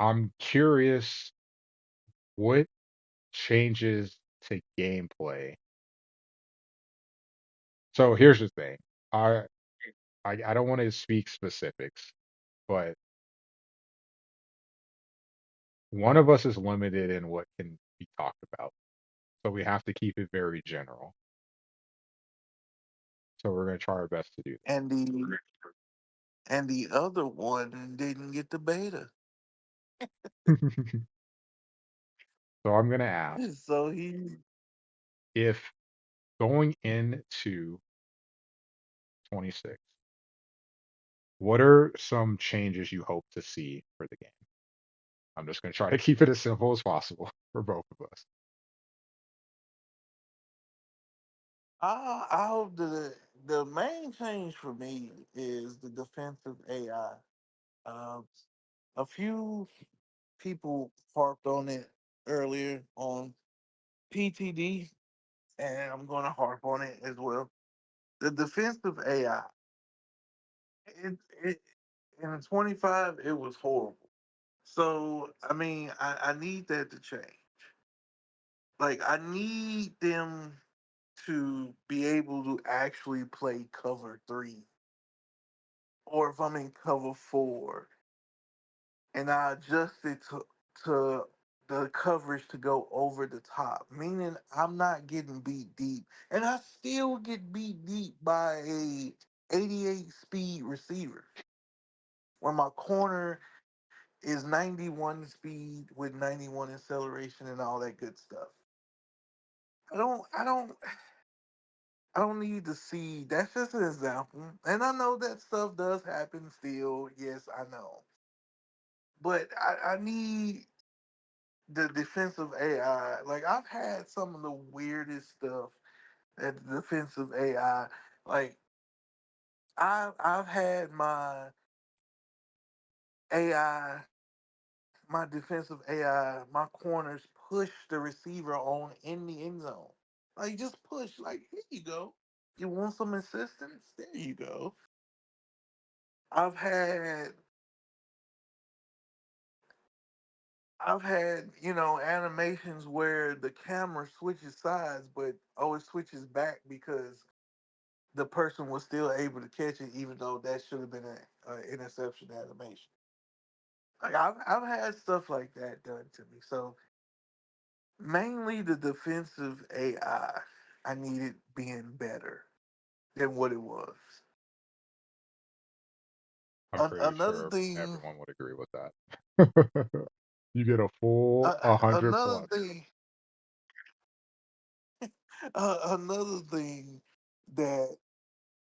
I'm curious what changes to gameplay. So here's the thing. I I don't want to speak specifics, but one of us is limited in what can be talked about. So we have to keep it very general. So we're going to try our best to do And the other one didn't get the beta, that. So I'm going to ask so he. if going into 26, what are some changes you hope to see for the game? I'm just going to try to keep it as simple as possible for both of us. I hope the main change for me is the defensive AI. Uh, a few people harped on it earlier on PTD, and I'm going to harp on it as well. The defensive AI, it in 25, it was horrible. So I mean, I need that to change. Like I need them to be able to actually play cover three, or if I'm in cover four, and I adjust it to the coverage to go over the top, meaning I'm not getting beat deep, and I still get beat deep by a 88 speed receiver when my corner is 91 speed with 91 acceleration and all that good stuff. I don't need to see. That's just an example, and I know that stuff does happen still. Yes, I know, but I need the defensive AI. Like I've had some of the weirdest stuff at the defensive AI. Like I've had my AI, my defensive AI, my corners push the receiver on in the end zone. Like just push. Like here you go. You want some assistance? There you go. I've had I've had, animations where the camera switches sides, but oh, it switches back because the person was still able to catch it, even though that should have been an interception animation. Like I've had stuff like that done to me. So mainly the defensive I needed being better than what it was. I'm pretty Another sure thing, everyone would agree with that. You get a full 100 another plus. thing, another thing that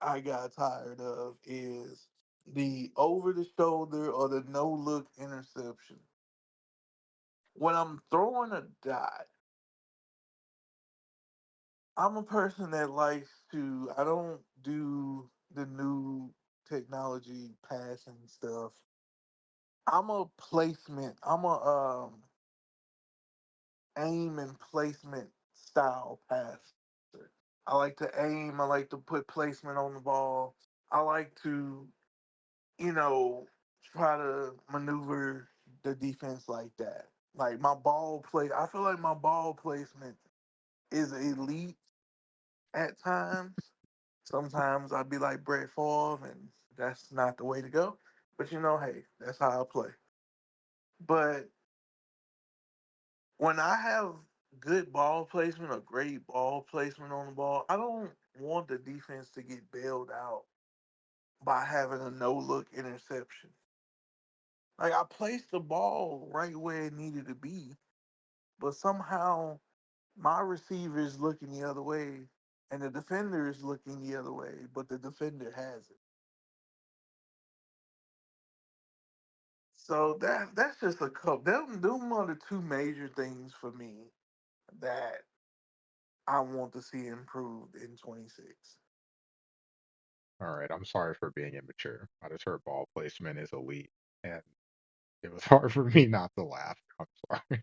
I got tired of is the over the shoulder or the no look interception. When I'm throwing a dot, I'm a person that likes to, I don't do the new technology passing stuff. I'm a aim and placement style passer. I like to aim, I like to put placement on the ball. I like to, you know, try to maneuver the defense like that. Like my ball play, I feel like my ball placement is elite at times. Sometimes I'd be like Brett Favre, and that's not the way to go. But hey, that's how I play. But when I have good ball placement or great ball placement on the ball, I don't want the defense to get bailed out by having a no look interception. Like I placed the ball right where it needed to be, but somehow my receiver is looking the other way and the defender is looking the other way, but the defender has it. So that's just a couple. Them are the two major things for me that I want to see improved in 26. All right, I'm sorry for being immature. I just heard ball placement is elite, and it was hard for me not to laugh. I'm sorry.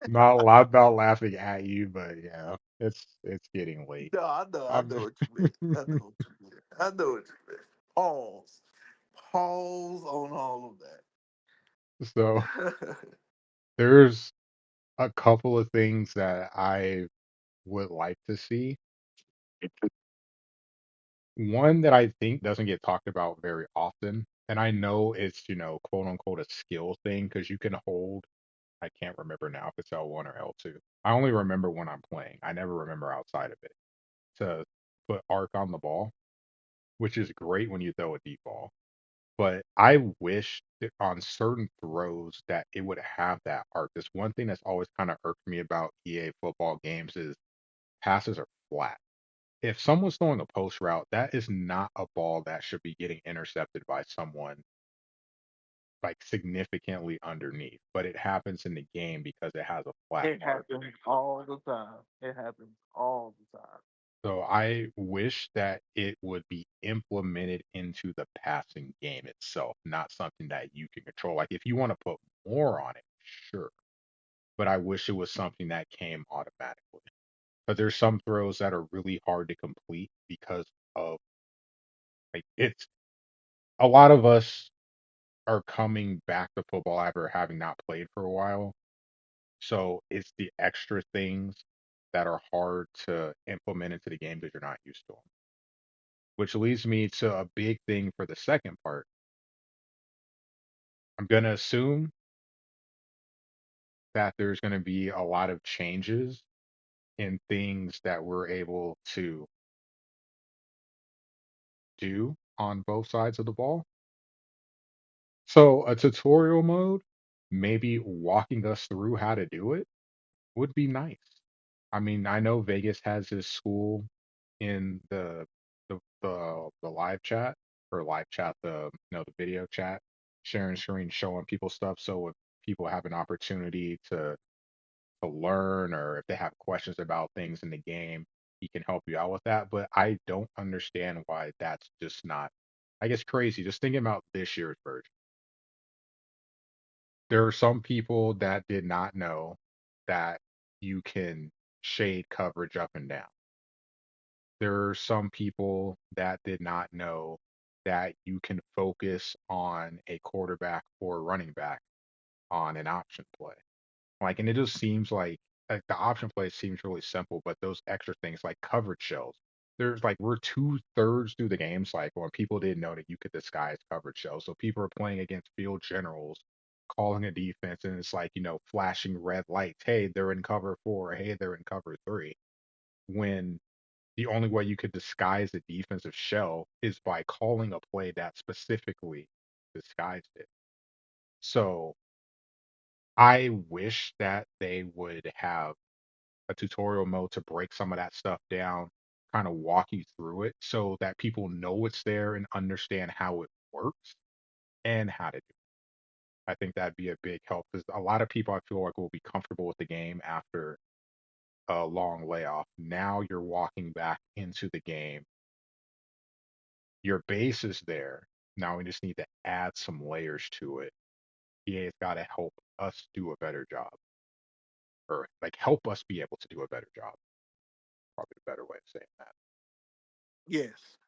Not loud about laughing at you, but yeah, it's getting late. No, I I'm know what you mean. I know what you mean. I know what you mean. Pause. Pause on all so of that. there's a couple of things that I would like to see. One that I think doesn't get talked about very often, and I know it's, quote unquote a skill thing because you can hold, I can't remember now if it's L1 or L2. I only remember when I'm playing. I never remember outside of it to put arc on the ball, which is great when you throw a deep ball. But I wish that on certain throws that it would have that arc. This one thing that's always kind of irked me about EA football games is passes are flat. If someone's throwing a post route, that is not a ball that should be getting intercepted by someone like significantly underneath. But it happens in the game because it has a flat It arc. happens all the time. It happens all the time. So I wish that it would be implemented into the passing game itself, not something that you can control. Like if you want to put more on it, sure. But I wish it was something that came automatically. But there's some throws that are really hard to complete because of like it's a lot of us are coming back to football after having not played for a while. So it's the extra things that are hard to implement into the game because you're not used to them. Which leads me to a big thing for the second part. I'm going to assume that there's going to be a lot of changes in things that we're able to do on both sides of the ball. So a tutorial mode, maybe walking us through how to do it would be nice. I mean, I know Vegas has his school in the live chat or live chat, the video chat, sharing screen, showing people stuff. So if people have an opportunity to learn or if they have questions about things in the game, he can help you out with that. But I don't understand why that's just not, I guess, crazy. Just thinking about this year's version. There are some people that did not know that you can shade coverage up and down. There are some people that did not know that you can focus on a quarterback or running back on an option play. Like, and it just seems like the option play seems really simple, but those extra things like coverage shells. There's like we're 2/3 through the game cycle, and people didn't know that you could disguise coverage shells. So people are playing against field generals, calling a defense, and it's like, flashing red lights. Hey, they're in cover four. Hey, they're in cover three. When the only way you could disguise the defensive shell is by calling a play that specifically disguised it. So I wish that they would have a tutorial mode to break some of that stuff down, kind of walk you through it so that people know it's there and understand how it works and how to do it. I think that'd be a big help because a lot of people I feel like will be comfortable with the game after a long layoff. Now you're walking back into the game. Your base is there. Now we just need to add some layers to it. EA's got to help us do a better job, or like help us be able to do a better job. Probably a better way of saying that. Yes,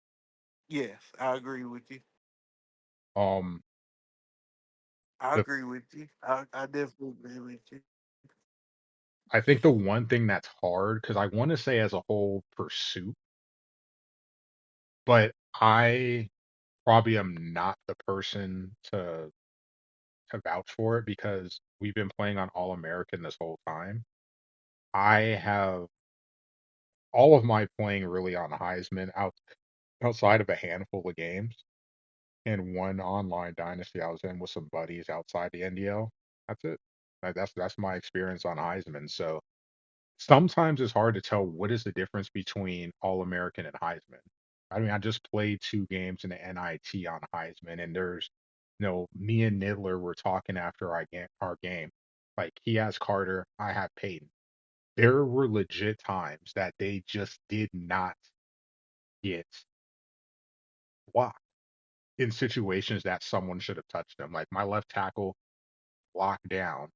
yes, I agree with you. Um, I the agree with you. I definitely agree with you. I think the one thing that's hard because I want to say as a whole pursuit, but I probably am not the person to vouch for it because we've been playing on All American this whole time. I have all of my playing really on Heisman outside of a handful of games and one online dynasty I was in with some buddies outside the NDL. That's it. That's my experience on Heisman. So sometimes it's hard to tell what is the difference between All American and Heisman. I mean, I just played 2 games in the NIT on Heisman, and me and Nidler were talking after our game. Like, he has Carter, I have Peyton. There were legit times that they just did not get blocked in situations that someone should have touched them. Like, my left tackle locked down.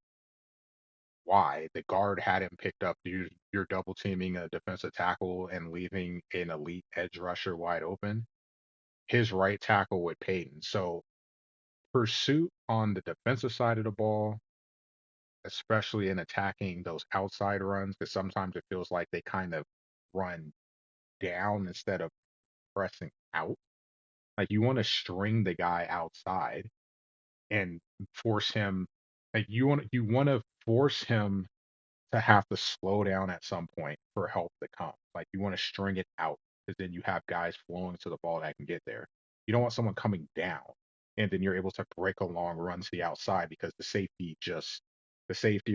Why? The guard had him picked up. You're double teaming a defensive tackle and leaving an elite edge rusher wide open. His right tackle with Peyton. So pursuit on the defensive side of the ball, especially in attacking those outside runs, because sometimes it feels like they kind of run down instead of pressing out. Like, you want to string the guy outside and force him. Like, you want to force him to have to slow down at some point for help to come. Like, you want to string it out because then you have guys flowing to the ball that can get there. You don't want someone coming down and then you're able to break a long run to the outside because the safety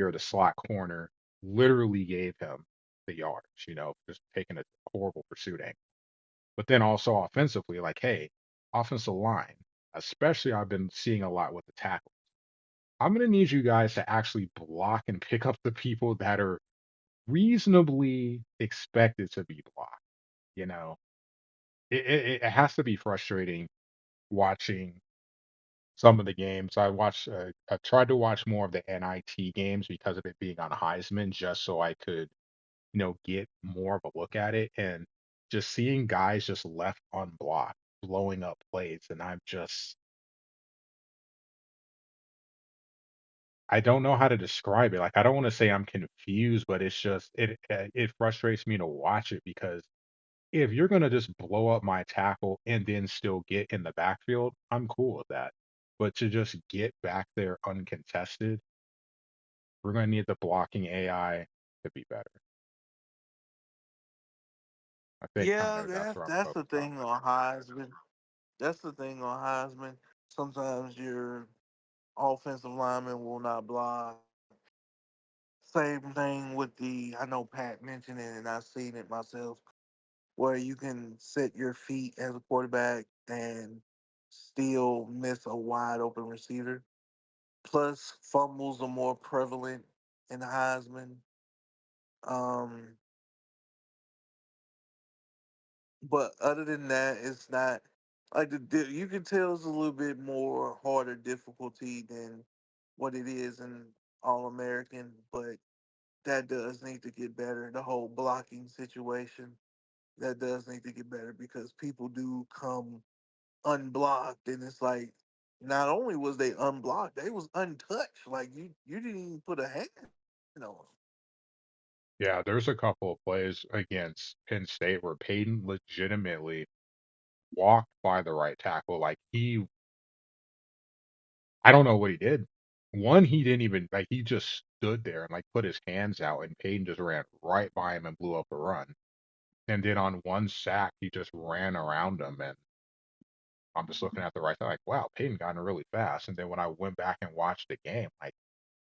or the slot corner literally gave him the yards, just taking a horrible pursuit angle. But then also offensively, like, hey, offensive line, especially I've been seeing a lot with the tackle. I'm going to need you guys to actually block and pick up the people that are reasonably expected to be blocked. You know, it has to be frustrating watching some of the games. I tried to watch more of the NIT games because of it being on Heisman, just so I could, get more of a look at it and just seeing guys just left unblocked, blowing up plays. And I don't know how to describe it. Like, I don't want to say I'm confused, but it frustrates me to watch it because if you're gonna just blow up my tackle and then still get in the backfield, I'm cool with that. But to just get back there uncontested, we're gonna need the blocking AI to be better. I think kind Yeah, of that's that's where I'm that's the focused on thing right on Heisman. That's the thing on Heisman. Sometimes your offensive lineman will not block. Same thing with I know Pat mentioned it and I've seen it myself, where you can set your feet as a quarterback and still miss a wide open receiver. Plus, fumbles are more prevalent in the Heisman. Um, but other than that, it's not like you can tell it's a little bit more harder difficulty than what it is in All American, but that does need to get better. The whole blocking situation that does need to get better because people do come unblocked, and it's like Not only was they unblocked, they was untouched. Like you didn't even put a hand on 'em. Yeah, there's a couple of plays against Penn State where Peyton legitimately walked by the right tackle. Like I don't know what he did. One, he didn't even like he just stood there and like put his hands out, and Peyton just ran right by him and blew up a run. And then on one sack, he just ran around him, and I'm just looking at the right side, like, wow, Peyton got in really fast. And then when I went back and watched the game, like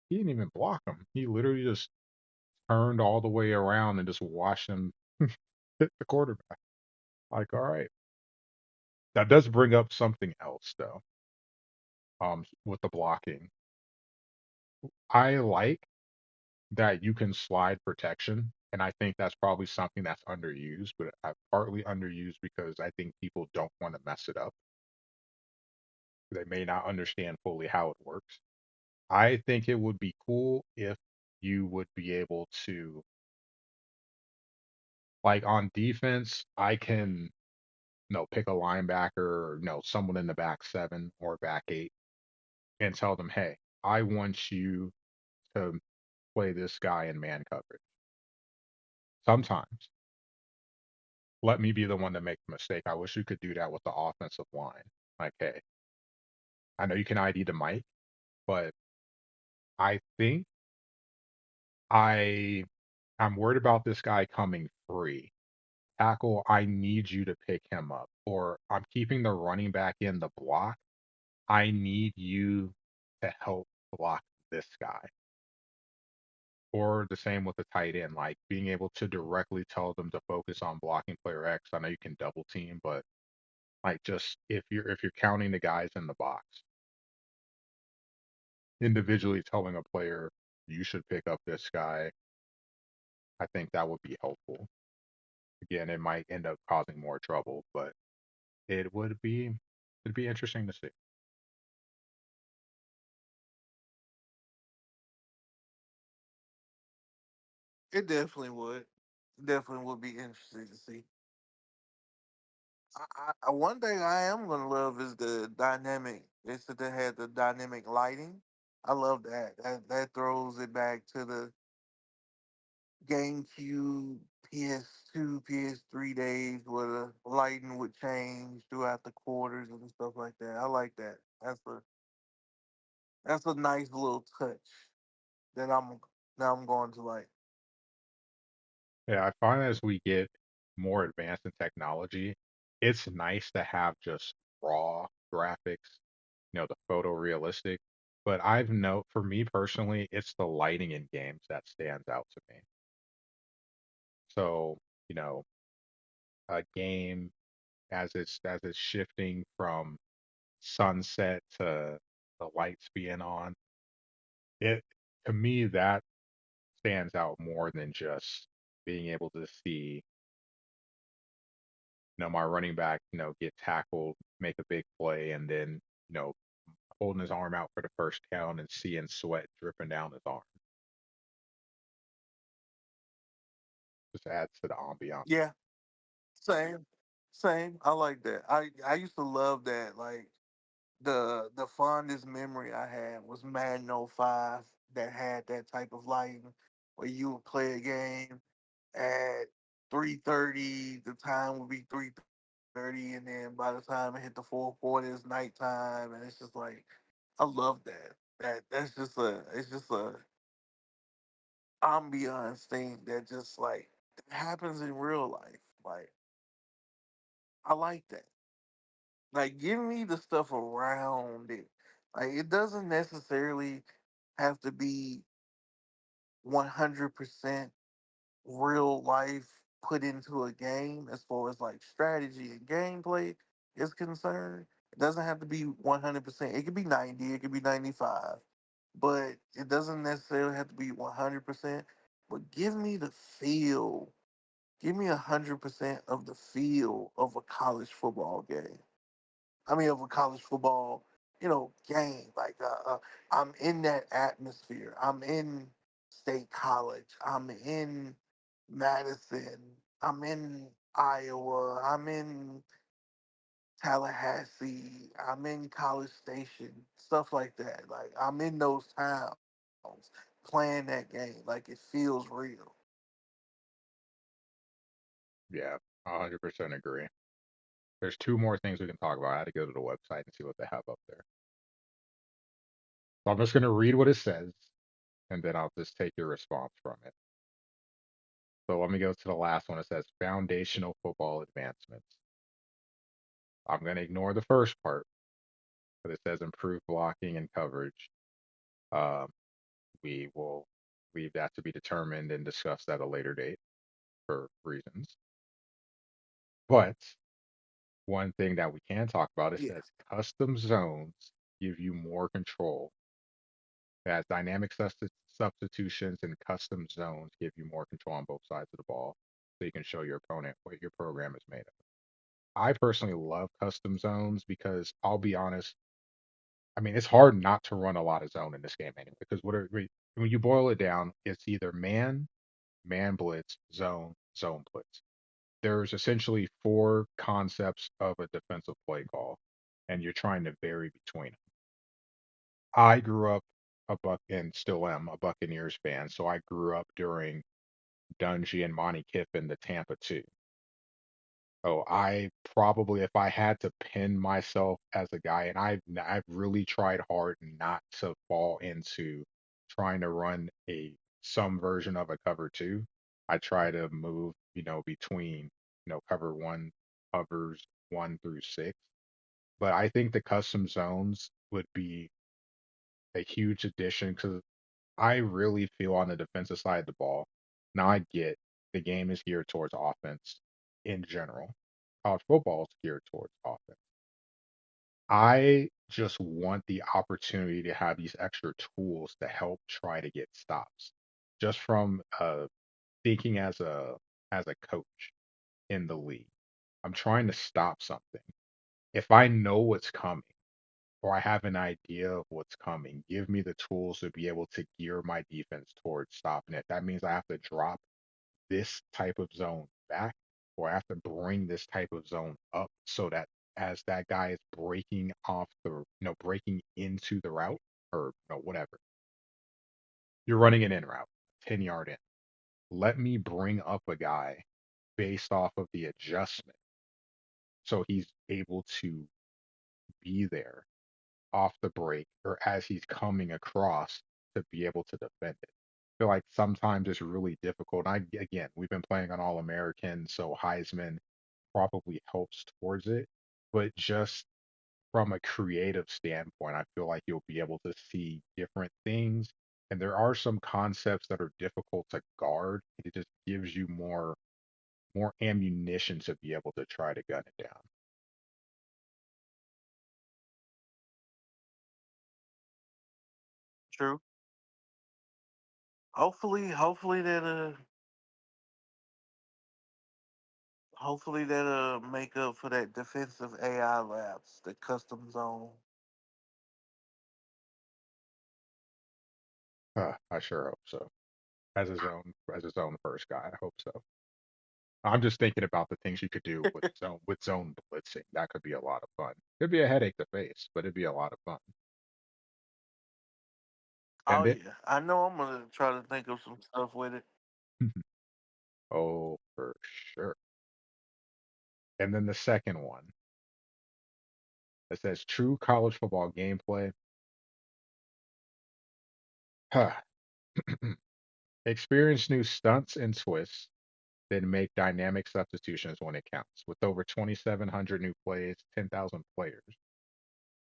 he didn't even block him. He literally just turned all the way around and just watched him hit the quarterback. Like, all right. That does bring up something else though, with the blocking. I like that you can slide protection, and I think that's probably something that's underused, but partly underused because I think people don't want to mess it up. They may not understand fully how it works. I think it would be cool if you would be able to, like on defense, I can pick a linebacker or someone in the back seven or back eight and tell them, hey, I want you to play this guy in man coverage. Sometimes let me be the one to make the mistake. I wish you could do that with the offensive line. Like, hey, I know you can ID the mic, but I think I I'm worried about this guy coming free. Tackle, I need you to pick him up. Or I'm keeping the running back in the block. I need you to help block this guy. Or the same with the tight end, like being able to directly tell them to focus on blocking player X. I know you can double team, but like just if you're counting the guys in the box, individually telling a player you should pick up this guy, I think that would be helpful. Again, it might end up causing more trouble, but it'd be interesting to see. It definitely would. Definitely would be interesting to see. One thing I am gonna love is the dynamic. It's that they had the dynamic lighting. I love that. That throws it back to the GameCube, PS2, PS3 days where the lighting would change throughout the quarters and stuff like that. I like that. That's a nice little touch that I'm going to like. Yeah, I find as we get more advanced in technology, it's nice to have just raw graphics, the photorealistic. But for me personally, it's the lighting in games that stands out to me. So, you know, a game as it's shifting from sunset to the lights being on, it to me that stands out more than just being able to see my running back, get tackled, make a big play, and then, you know, holding his arm out for the first down and seeing sweat dripping down his arm. Just adds to the ambiance. Yeah, same, same. I like that. I used to love that. Like the fondest memory I had was Madden '05 that had that type of lighting where you would play a game at 3:30. The time would be 3:30, and then by the time it hit the fourth quarter, it's nighttime, and it's just like I love that. That's just a ambiance thing that just like happens in real life. Like I like that. Like give me the stuff around it. Like it doesn't necessarily have to be 100% real life put into a game as far as like strategy and gameplay is concerned. It doesn't have to be 100%. It could be 90, it could be 95, but it doesn't necessarily have to be 100%. But give me the feel. Give me 100% of the feel of a college football game. I mean, of a college football, game. Like, I'm in that atmosphere. I'm in State College. I'm in Madison. I'm in Iowa. I'm in Tallahassee. I'm in College Station. Stuff like that. Like I'm in those towns playing that game. Like it feels real. Yeah, 100% agree. There's two more things we can talk about. I had to go to the website and see what they have up there. So I'm just going to read what it says, and then I'll just take your response from it. So let me go to the last one. It says foundational football advancements. I'm going to ignore the first part, but it says improved blocking and coverage. Um, we will leave that to be determined and discussed at a later date for reasons. But one thing that we can talk about is Yeah. that custom zones give you more control. As dynamic substitutions and custom zones give you more control on both sides of the ball, so you can show your opponent what your program is made of. I personally love custom zones because I'll be honest, I mean, it's hard not to run a lot of zone in this game anyway, because when you boil it down, it's either man blitz, zone blitz. There's essentially four concepts of a defensive play call, and you're trying to vary between them. I grew up and still am a Buccaneers fan, so I grew up during Dungy and Monty Kiffin, the Tampa 2. Oh, I probably, if I had to pin myself as a guy, and I've really tried hard not to fall into trying to run some version of a cover two. I try to move, between, cover one, covers 1 through 6. But I think the custom zones would be a huge addition because I really feel on the defensive side of the ball. Now I get the game is geared towards offense in general. College football is geared towards offense. I just want the opportunity to have these extra tools to help try to get stops. Just from thinking as a coach in the league. I'm trying to stop something. If I know what's coming or I have an idea of what's coming, give me the tools to be able to gear my defense towards stopping it. That means I have to drop this type of zone back, or I have to bring this type of zone up so that as that guy is breaking off breaking into the route or whatever, you're running an in route, 10-yard in. Let me bring up a guy based off of the adjustment so he's able to be there off the break or as he's coming across to be able to defend it. I feel like sometimes it's really difficult. Again, we've been playing on All American, so Heisman probably helps towards it. But just from a creative standpoint, I feel like you'll be able to see different things. And there are some concepts that are difficult to guard. It just gives you more ammunition to be able to try to gun it down. True. Hopefully that'll make up for that defensive AI labs, the custom zone. I sure hope so. As his own first guy, I hope so. I'm just thinking about the things you could do with zone blitzing. That could be a lot of fun. It'd be a headache to face, but it'd be a lot of fun. And Oh then, yeah, I know. I'm gonna try to think of some stuff with it. oh, for sure. And then the second one that says true college football gameplay. Huh. Experience new stunts and twists, then make dynamic substitutions when it counts. With over 2,700 new plays, 10,000 players,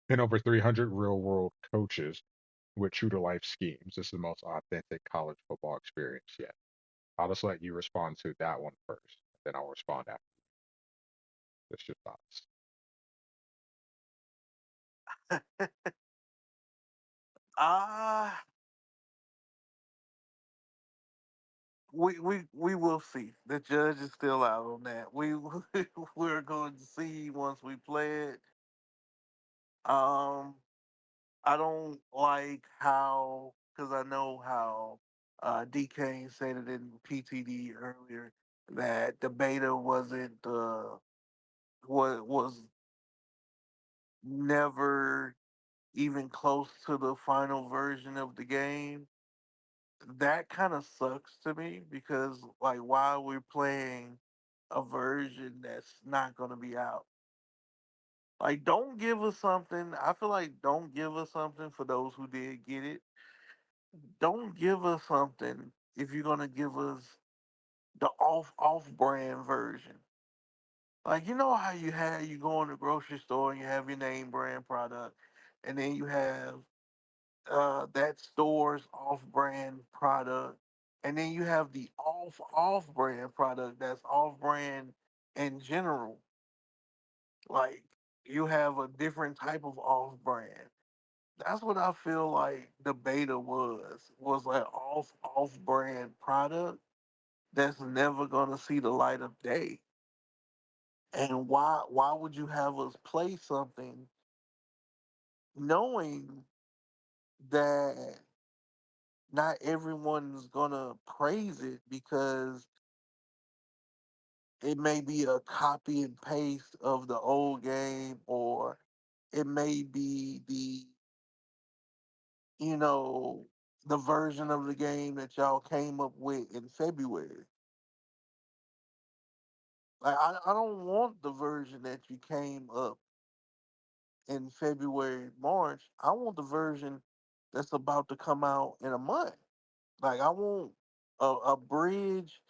and over 300 real world coaches with true to life schemes. This is the most authentic college football experience yet. I'll just let you respond to that one first, then I'll respond after. Just your thoughts. Ah, we will see. The judge is still out on that. We're going to see once we play it. Um, I don't like how because I know how D Kane said it in PTD earlier that the beta wasn't what was. never even close to the final version of the game, that kind of sucks to me because like why are we playing a version that's not going to be out? Like don't give us something. I feel like don't give us something for those who did get it. Don't give us something if you're going to give us the off brand version. Like you know how you go in the grocery store and you have your name brand product and then you have that store's off-brand product, and then you have the off-brand product that's off-brand in general. Like you have a different type of off-brand. That's what I feel like the beta was like off-brand product that's never gonna see the light of day. And why would you have us play something knowing that not everyone's gonna praise it because it may be a copy and paste of the old game, or it may be you know the version of the game that y'all came up with in February. Like I don't want the version that you came up in February, March. I want the version that's about to come out in a month. Like I want a bridge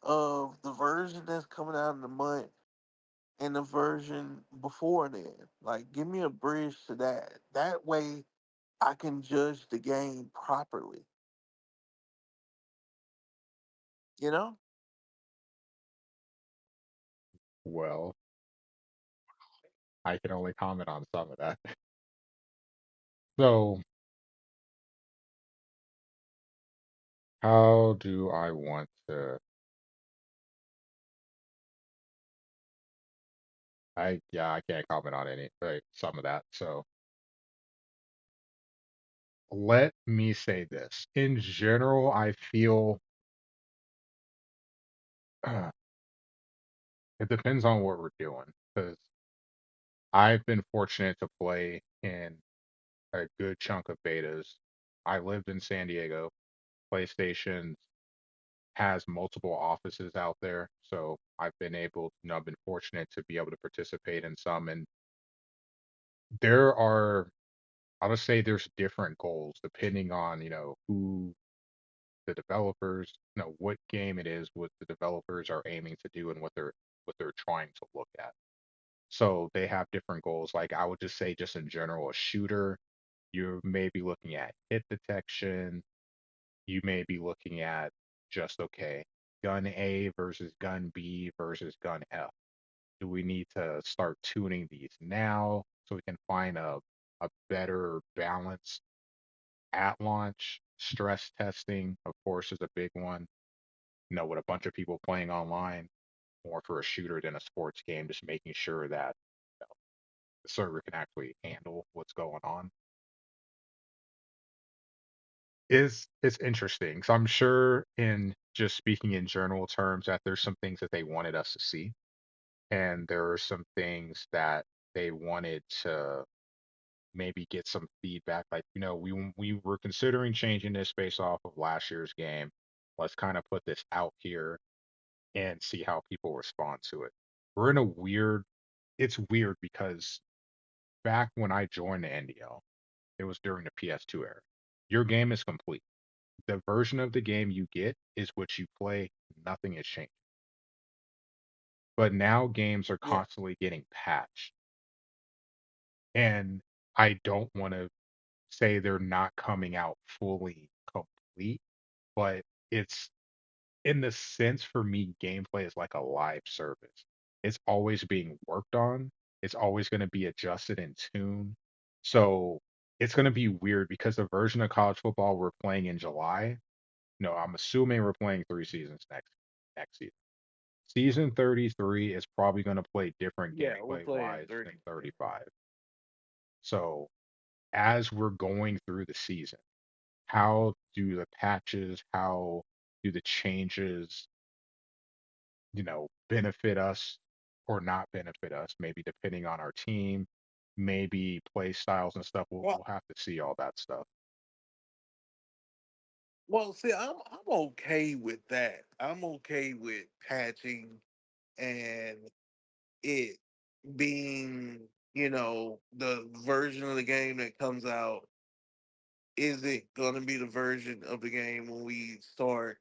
of the version that's coming out in a month and the version before then. Like, give me a bridge to that. That way, I can judge the game properly. You know? Well, I can only comment on some of that. So, how do I want to? I can't comment on any like some of that. So let me say this. In general, I feel it depends on what we're doing because I've been fortunate to play in a good chunk of betas. I lived in San Diego. PlayStation has multiple offices out there, so I've been I've been fortunate to be able to participate in some. And there are, I'll just say there's different goals depending on, who the developers, what game it is, what the developers are aiming to do and what they're trying to look at. So they have different goals. Like I would just say, just in general, a shooter, you may be looking at hit detection. You may be looking at just okay, gun A versus gun B versus gun F. Do we need to start tuning these now so we can find a better balance at launch? Stress testing, of course, is a big one. With a bunch of people playing online, more for a shooter than a sports game, just making sure that the server can actually handle what's going on. Is it's interesting. So I'm sure in just speaking in general terms that there's some things that they wanted us to see, and there are some things that they wanted to maybe get some feedback. Like, we were considering changing this based off of last year's game. Let's kind of put this out here and see how people respond to it. We're in a weird, it's weird because back when I joined the NDL, it was during the PS2 era. Your game is complete. The version of the game you get is what you play. Nothing has changed. But now games are Yeah. constantly getting patched. And I don't want to say they're not coming out fully complete, but it's in the sense for me, gameplay is like a live service. It's always being worked on. It's always going to be adjusted and tuned. So it's going to be weird because the version of college football we're playing in July, no, I'm assuming we're playing 3 seasons next season. Season 33 is probably going to play different Yeah, we're gameplay playing wise 30. than 35. So as we're going through the season, how do the patches, how do the changes, benefit us or not benefit us, maybe depending on our team. maybe play styles and stuff. We'll Well, we'll have to see all that stuff. well, see, I'm okay with that. I'm okay with patching and it being, the version of the game that comes out. Is it going to be the version of the game when we start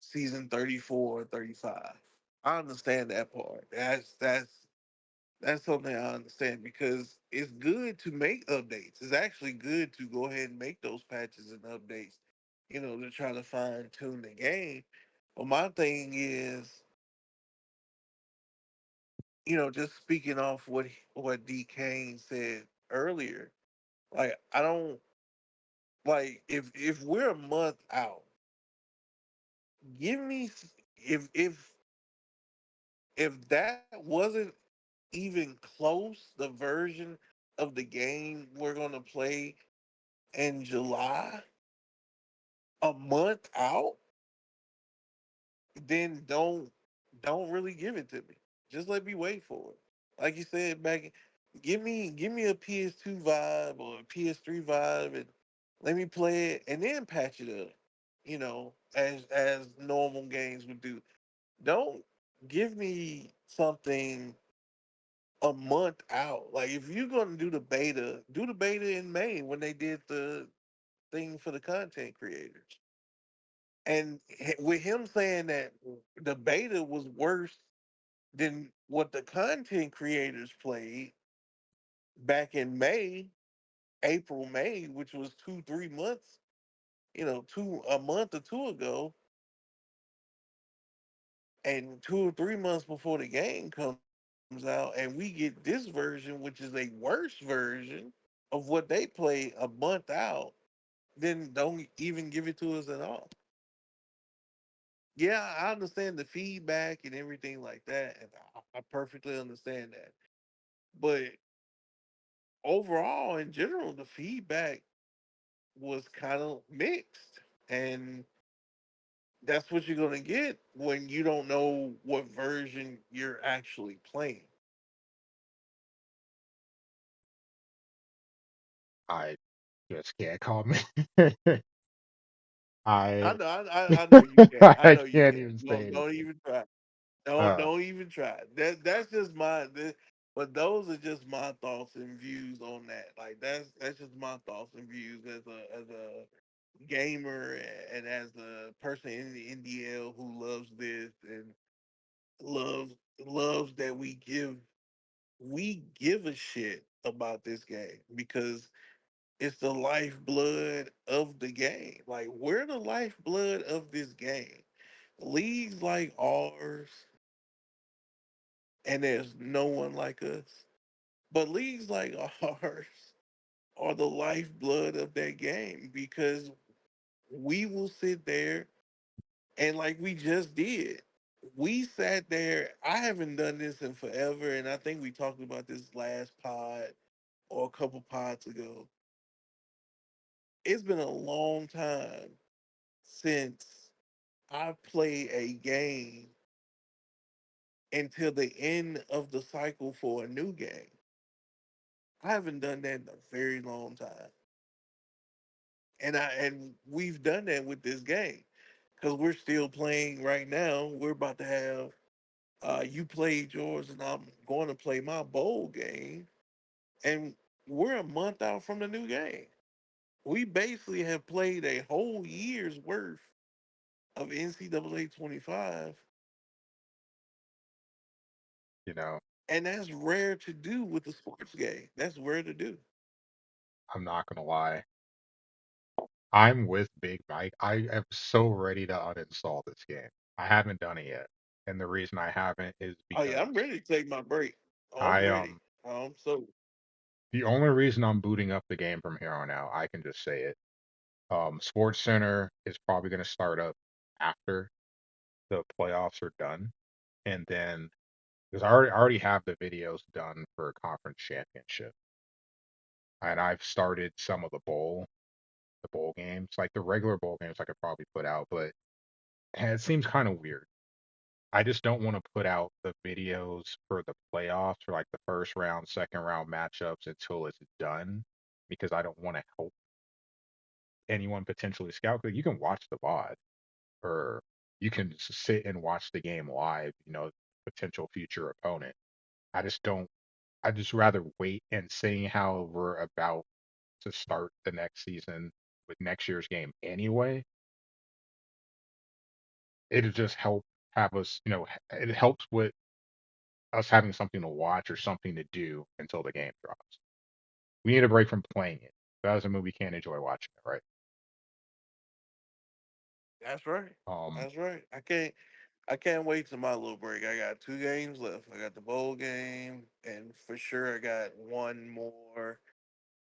season 34, 35? I understand that part. That's something I understand because it's good to make updates. It's actually good to go ahead and make those patches and updates, to try to fine tune the game. But my thing is, just speaking off what D Kane said earlier, like I don't like if we're a month out, give me if that wasn't even close the version of the game we're gonna play in July, a month out, then don't really give it to me. Just let me wait for it. Like you said back, give me a PS2 vibe or a PS3 vibe, and let me play it, and then patch it up. As normal games would do. Don't give me something a month out. Like if you're gonna do the beta in May when they did the thing for the content creators. And with him saying that the beta was worse than what the content creators played back in May, April, May, which was 2, 3 months, a month or two ago, and 2 or 3 months before the game comes out, and we get this version, which is a worse version of what they play a month out, then don't even give it to us at all. Yeah, I understand the feedback and everything like that, and I perfectly understand that. But overall, in general, the feedback was kind of mixed, and that's what you're gonna get when you don't know what version you're actually playing. I just can't comment. I I know, I know you can't. I I know you can't can't. even say Don't anything. even try. Don't Uh, don't even try. That's just but those are just my thoughts and views on that. Like that's just my thoughts and views as a gamer and as a person in the NDL who loves this and loves that we give a shit about this game because it's the lifeblood of the game. Like we're the lifeblood of this game. Leagues like ours, and there's no one like us. But leagues like ours are the lifeblood of that game because we will sit there and like we just did. We sat there. I haven't done this in forever, and I think we talked about this last pod or a couple pods ago. It's been a long time since I played a game until the end of the cycle for a new game. I haven't done that in a very long time. And we've done that with this game because we're still playing right now. We're about to have you played yours, and I'm going to play my bowl game, and we're a month out from the new game. We basically have played a whole year's worth of NCAA 25, you know, and that's rare to do with a sports game. That's rare to do. I'm not gonna lie. I'm with Big Mike. I am so ready to uninstall this game. I haven't done it yet. And the reason I haven't is Oh yeah, because I'm ready to take my break. Oh, I'm I ready. So the only reason I'm booting up the game from here on out, I can just say it. Sports Center is probably gonna start up after the playoffs are done. And then because I already have the videos done for conference championship. And I've started some of the bowl games. Like the regular bowl games I could probably put out, but it seems kind of weird. I just don't want to put out the videos for the playoffs for like the first round, second round matchups until it's done because I don't want to help anyone potentially scout. Because you can watch the VOD or you can sit and watch the game live, potential future opponent. I just don't, I just rather wait and seeing how we're about to start the next season with next year's game anyway. It'll just help have us, it helps with us having something to watch or something to do until the game drops. We need a break from playing it. That doesn't mean we can't enjoy watching it, right? That's right. Um, That's right. I can't wait till my little break. I got 2 games left. I got the bowl game, and for sure I got one more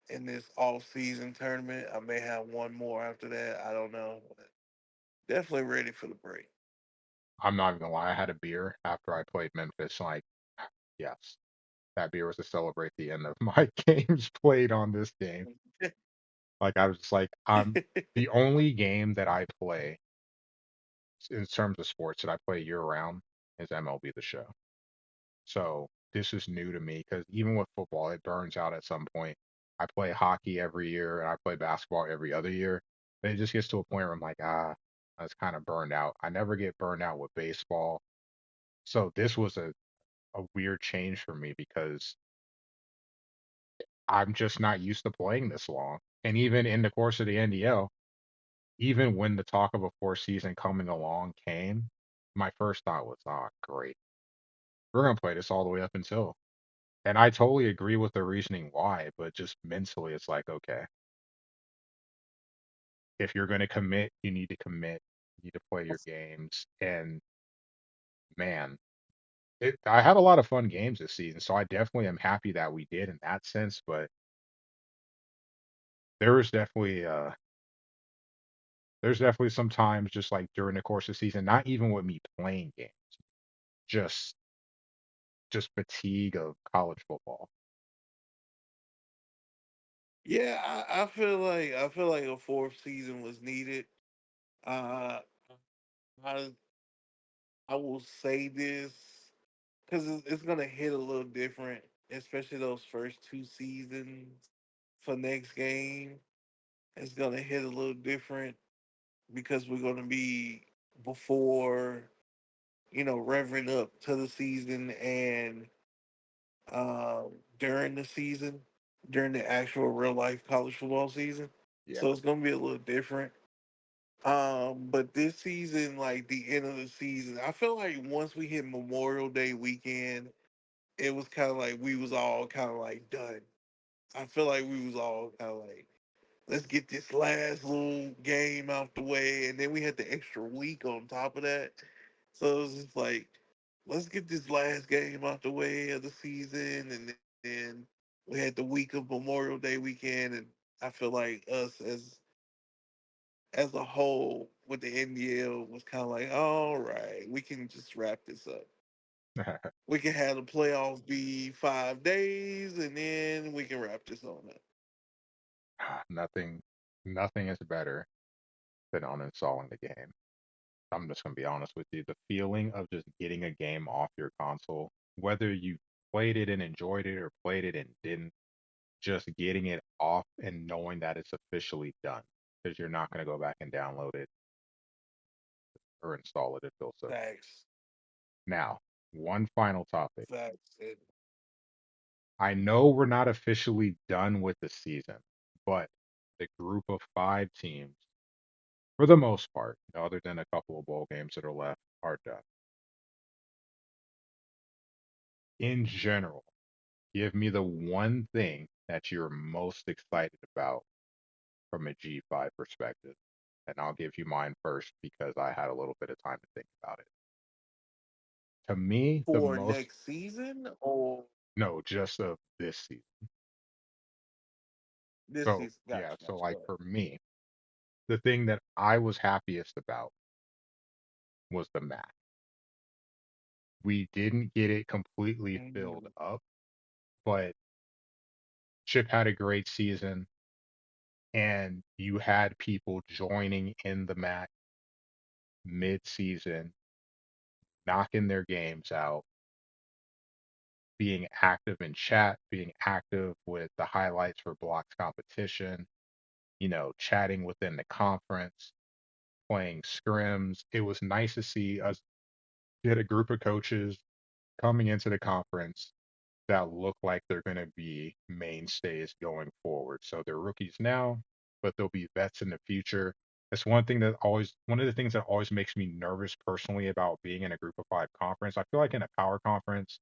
in this off-season tournament. I may have one more after that. I don't know. But definitely ready for the break. I'm not even gonna lie, I had a beer after I played Memphis. Like, yes, that beer was to celebrate the end of my games played on this game. Like, I was just like, the only game that I play in terms of sports that I play year round is MLB The Show. So this is new to me because even with football, it burns out at some point. I play hockey every year and I play basketball every other year. And it just gets to a point where I'm like, I was kind of burned out. I never get burned out with baseball. So this was a weird change for me because I'm just not used to playing this long. And even in the course of the NDL, even when the talk of a fourth season coming along came, my first thought was, oh, great. We're going to play this all the way up until. And I totally agree with the reasoning why, but just mentally, it's like, okay, if you're going to commit, you need to commit. You need to play your games. And man, I had a lot of fun games this season, so I definitely am happy that we did in that sense. But there was definitely there's definitely some times just like during the course of the season, not even with me playing games, just just fatigue of college football. Yeah, I feel like a fourth season was needed. Uh, I I will say this because it's gonna hit a little different, especially those first 2 seasons for next game. It's gonna hit a little different because we're gonna be before revving up to the season and during the season, during the actual real life college football season. Yeah. So it's gonna be a little different. But this season, like the end of the season, I feel like once we hit Memorial Day weekend, it was kind of like we was all kind of like done. I feel like we was all kind of like, let's get this last little game out the way, and then we had the extra week on top of that. So it was just like, let's get this last game out the way of the season, and then we had the week of Memorial Day weekend, and I feel like us as a whole with the NDL was kind of like, all right, we can just wrap this up. We can have the playoffs be 5 days, and then we can wrap this on up. nothing nothing is better than uninstalling the game. I'm just gonna be honest with you. The feeling of just getting a game off your console, whether you played it and enjoyed it or played it and didn't, just getting it off and knowing that it's officially done because you're not gonna go back and download it or install it. It feels so good. Facts, Now, one final topic. facts. I know we're not officially done with the season, but the group of 5 teams, for the most part, other than a couple of bowl games that are left, are done. In general, give me the one thing that you're most excited about from a G5 perspective. And I'll give you mine first because I had a little bit of time to think about it. To me, the For most, next season or no, just of this season. this So, season? yeah, Gotcha, so gotcha. like Go ahead. for me, the thing that I was happiest about was the map. We didn't get it completely filled Mm, up, but Chip had a great season and you had people joining in the match mid-season knocking their games out, being active in chat, being active with the highlights for blocks competition, chatting within the conference, playing scrims. It was nice to see us get a group of coaches coming into the conference that look like they're going to be mainstays going forward. So they're rookies now, but they'll be vets in the future. That's one of the things that always makes me nervous personally about being in a group of five conference. I feel like in a power conference,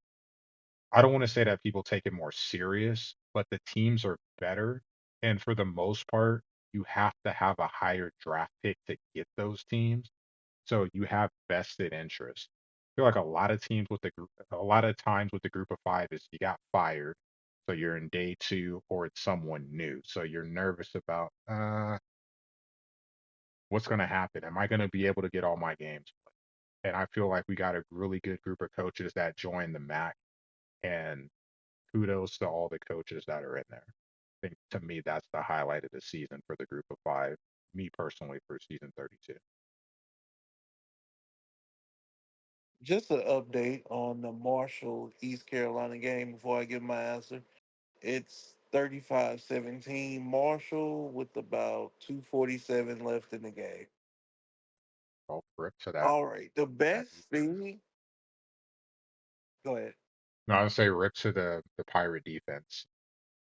I don't want to say that people take it more serious, but the teams are better. And for the most part, you have to have a higher draft pick to get those teams. So you have vested interest. I feel like a lot of times with the group of five is you got fired. So you're in day two or it's someone new. So you're nervous about what's going to happen. Am I going to be able to get all my games? And I feel like we got a really good group of coaches that joined the MAC. And kudos to all the coaches that are in there. I think to me that's the highlight of the season for the group of five. Me personally for season 32. Just an update on the Marshall East Carolina game before I give my answer. It's 35-17 Marshall with about 2:47 left in the game. Well, rip to that All right. The that best defense. thing, go ahead. No, I would say rip to the Pirate defense.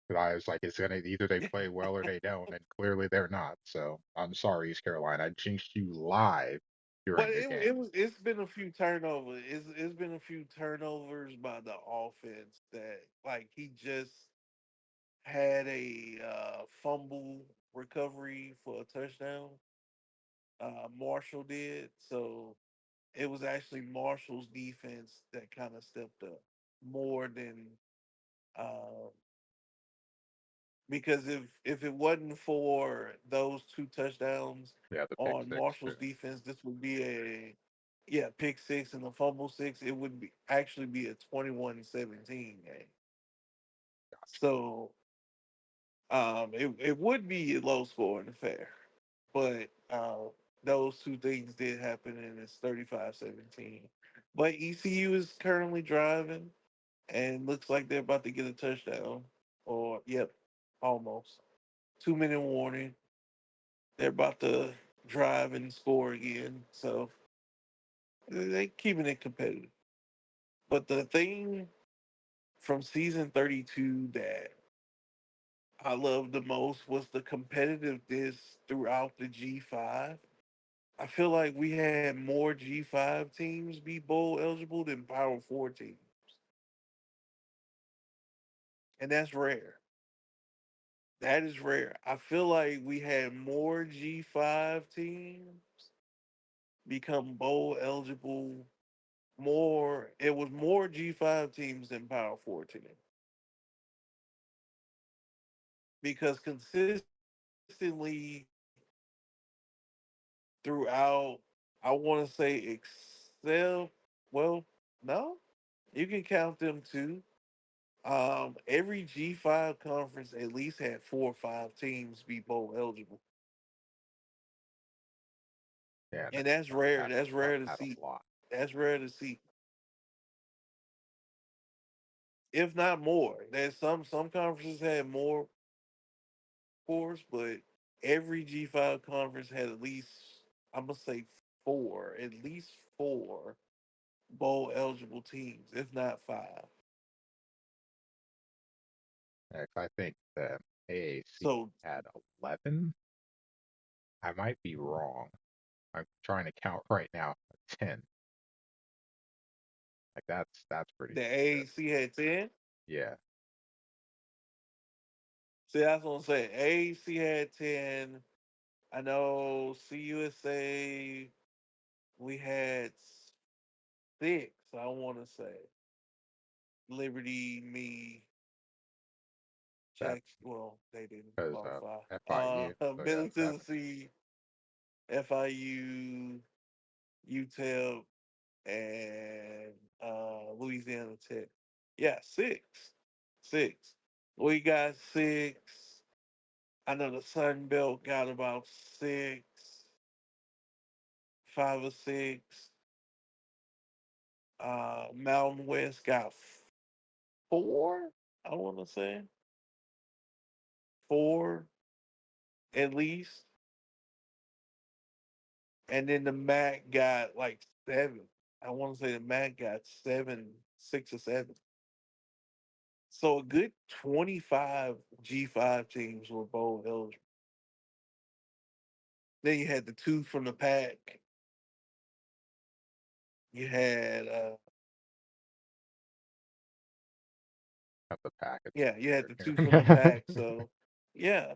But I was like, it's gonna either they play well or they don't, and clearly they're not. So I'm sorry, East Carolina. I jinxed you live But during your game. it's been a few turnovers. It's been a few turnovers by the offense that like he just had a fumble recovery for a touchdown. Marshall did. So it was actually Marshall's defense that kind of stepped up more than uh, because if it wasn't for those two touchdowns Yeah, the pick on six too. Marshall's defense, this would be a yeah pick six and a fumble six. It would be actually be a 21-17 game. So it would be a low score and fair, but those two things did happen, and it's 35-17. But ECU is currently driving, and looks like they're about to get a touchdown. Or yep, almost 2 minute warning. They're about to drive and score again, so they keeping it competitive. But the thing from season 32 that I loved the most was the competitiveness throughout the G5. I feel like we had more G5 teams be bowl eligible than Power 4 teams, and that's rare. That is rare. I feel like we had more G5 teams become bowl eligible. More, it was more G5 teams than Power 4 teams because consistently throughout, I want to say, except, well, no, you can count them too. Every G5 conference at least had 4 or 5 teams be bowl eligible, Yeah, and that's rare. that That's club rare to had see. a lot. That's rare to see, if not more. There's some conferences had more, course, but every G5 conference had at least, I'm gonna say four, at least four bowl eligible teams, if not five. Yeah, 'cause I think the AAC So had 11. I might be wrong. I'm trying to count right now. 10. Like that's pretty the dang good. AAC had 10. Yeah, See, that's what I'm saying. AAC had 10. I know CUSA, we had six, I want to say. Liberty, me, that Jackson. Well, they didn't because qualify. FIU. So yeah, Middle 7. Tennessee, FIU, UTEP, and Louisiana Tech. Yeah, six. Six. We got six. I know the Sun Belt got about six, 5 or 6. Mountain West got four. I want to say four at least, and then the MAC got like seven. I want to say the MAC got seven, 6 or 7. So a good 25 G5 teams were bowl eligible. Then you had the two from the pack. You had Have the package yeah, you had the two from the together pack. So yeah,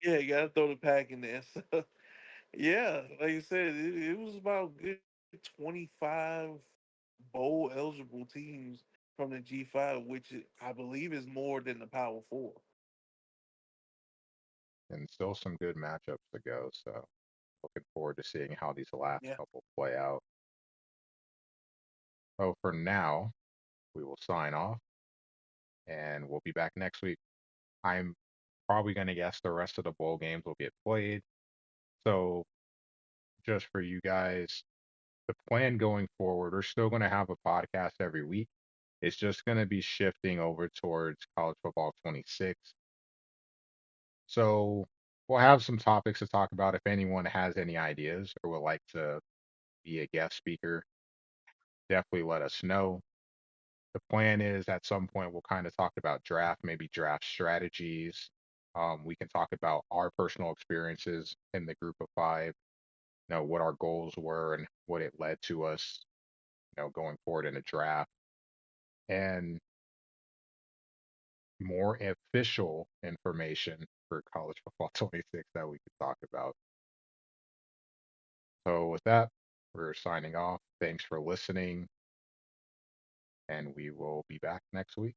yeah, you gotta throw the pack in there. So yeah, like you said, it was about good 25 bowl eligible teams from the G5, which I believe is more than the Power Four. and still some good matchups to go. So looking forward to seeing how these last Yeah, couple play out. So for now, we will sign off and we'll be back next week. I'm probably going to guess the rest of the bowl games will get played. So just for you guys, the plan going forward, we're still going to have a podcast every week. It's just going to be shifting over towards college football 26. So we'll have some topics to talk about. If anyone has any ideas or would like to be a guest speaker, definitely let us know. The plan is at some point we'll kind of talk about draft, maybe draft strategies. We can talk about our personal experiences in the group of five, what our goals were and what it led to us, going forward in a draft, and more official information for college football 26 that we could talk about. So with that, we're signing off. Thanks for listening, and we will be back next week.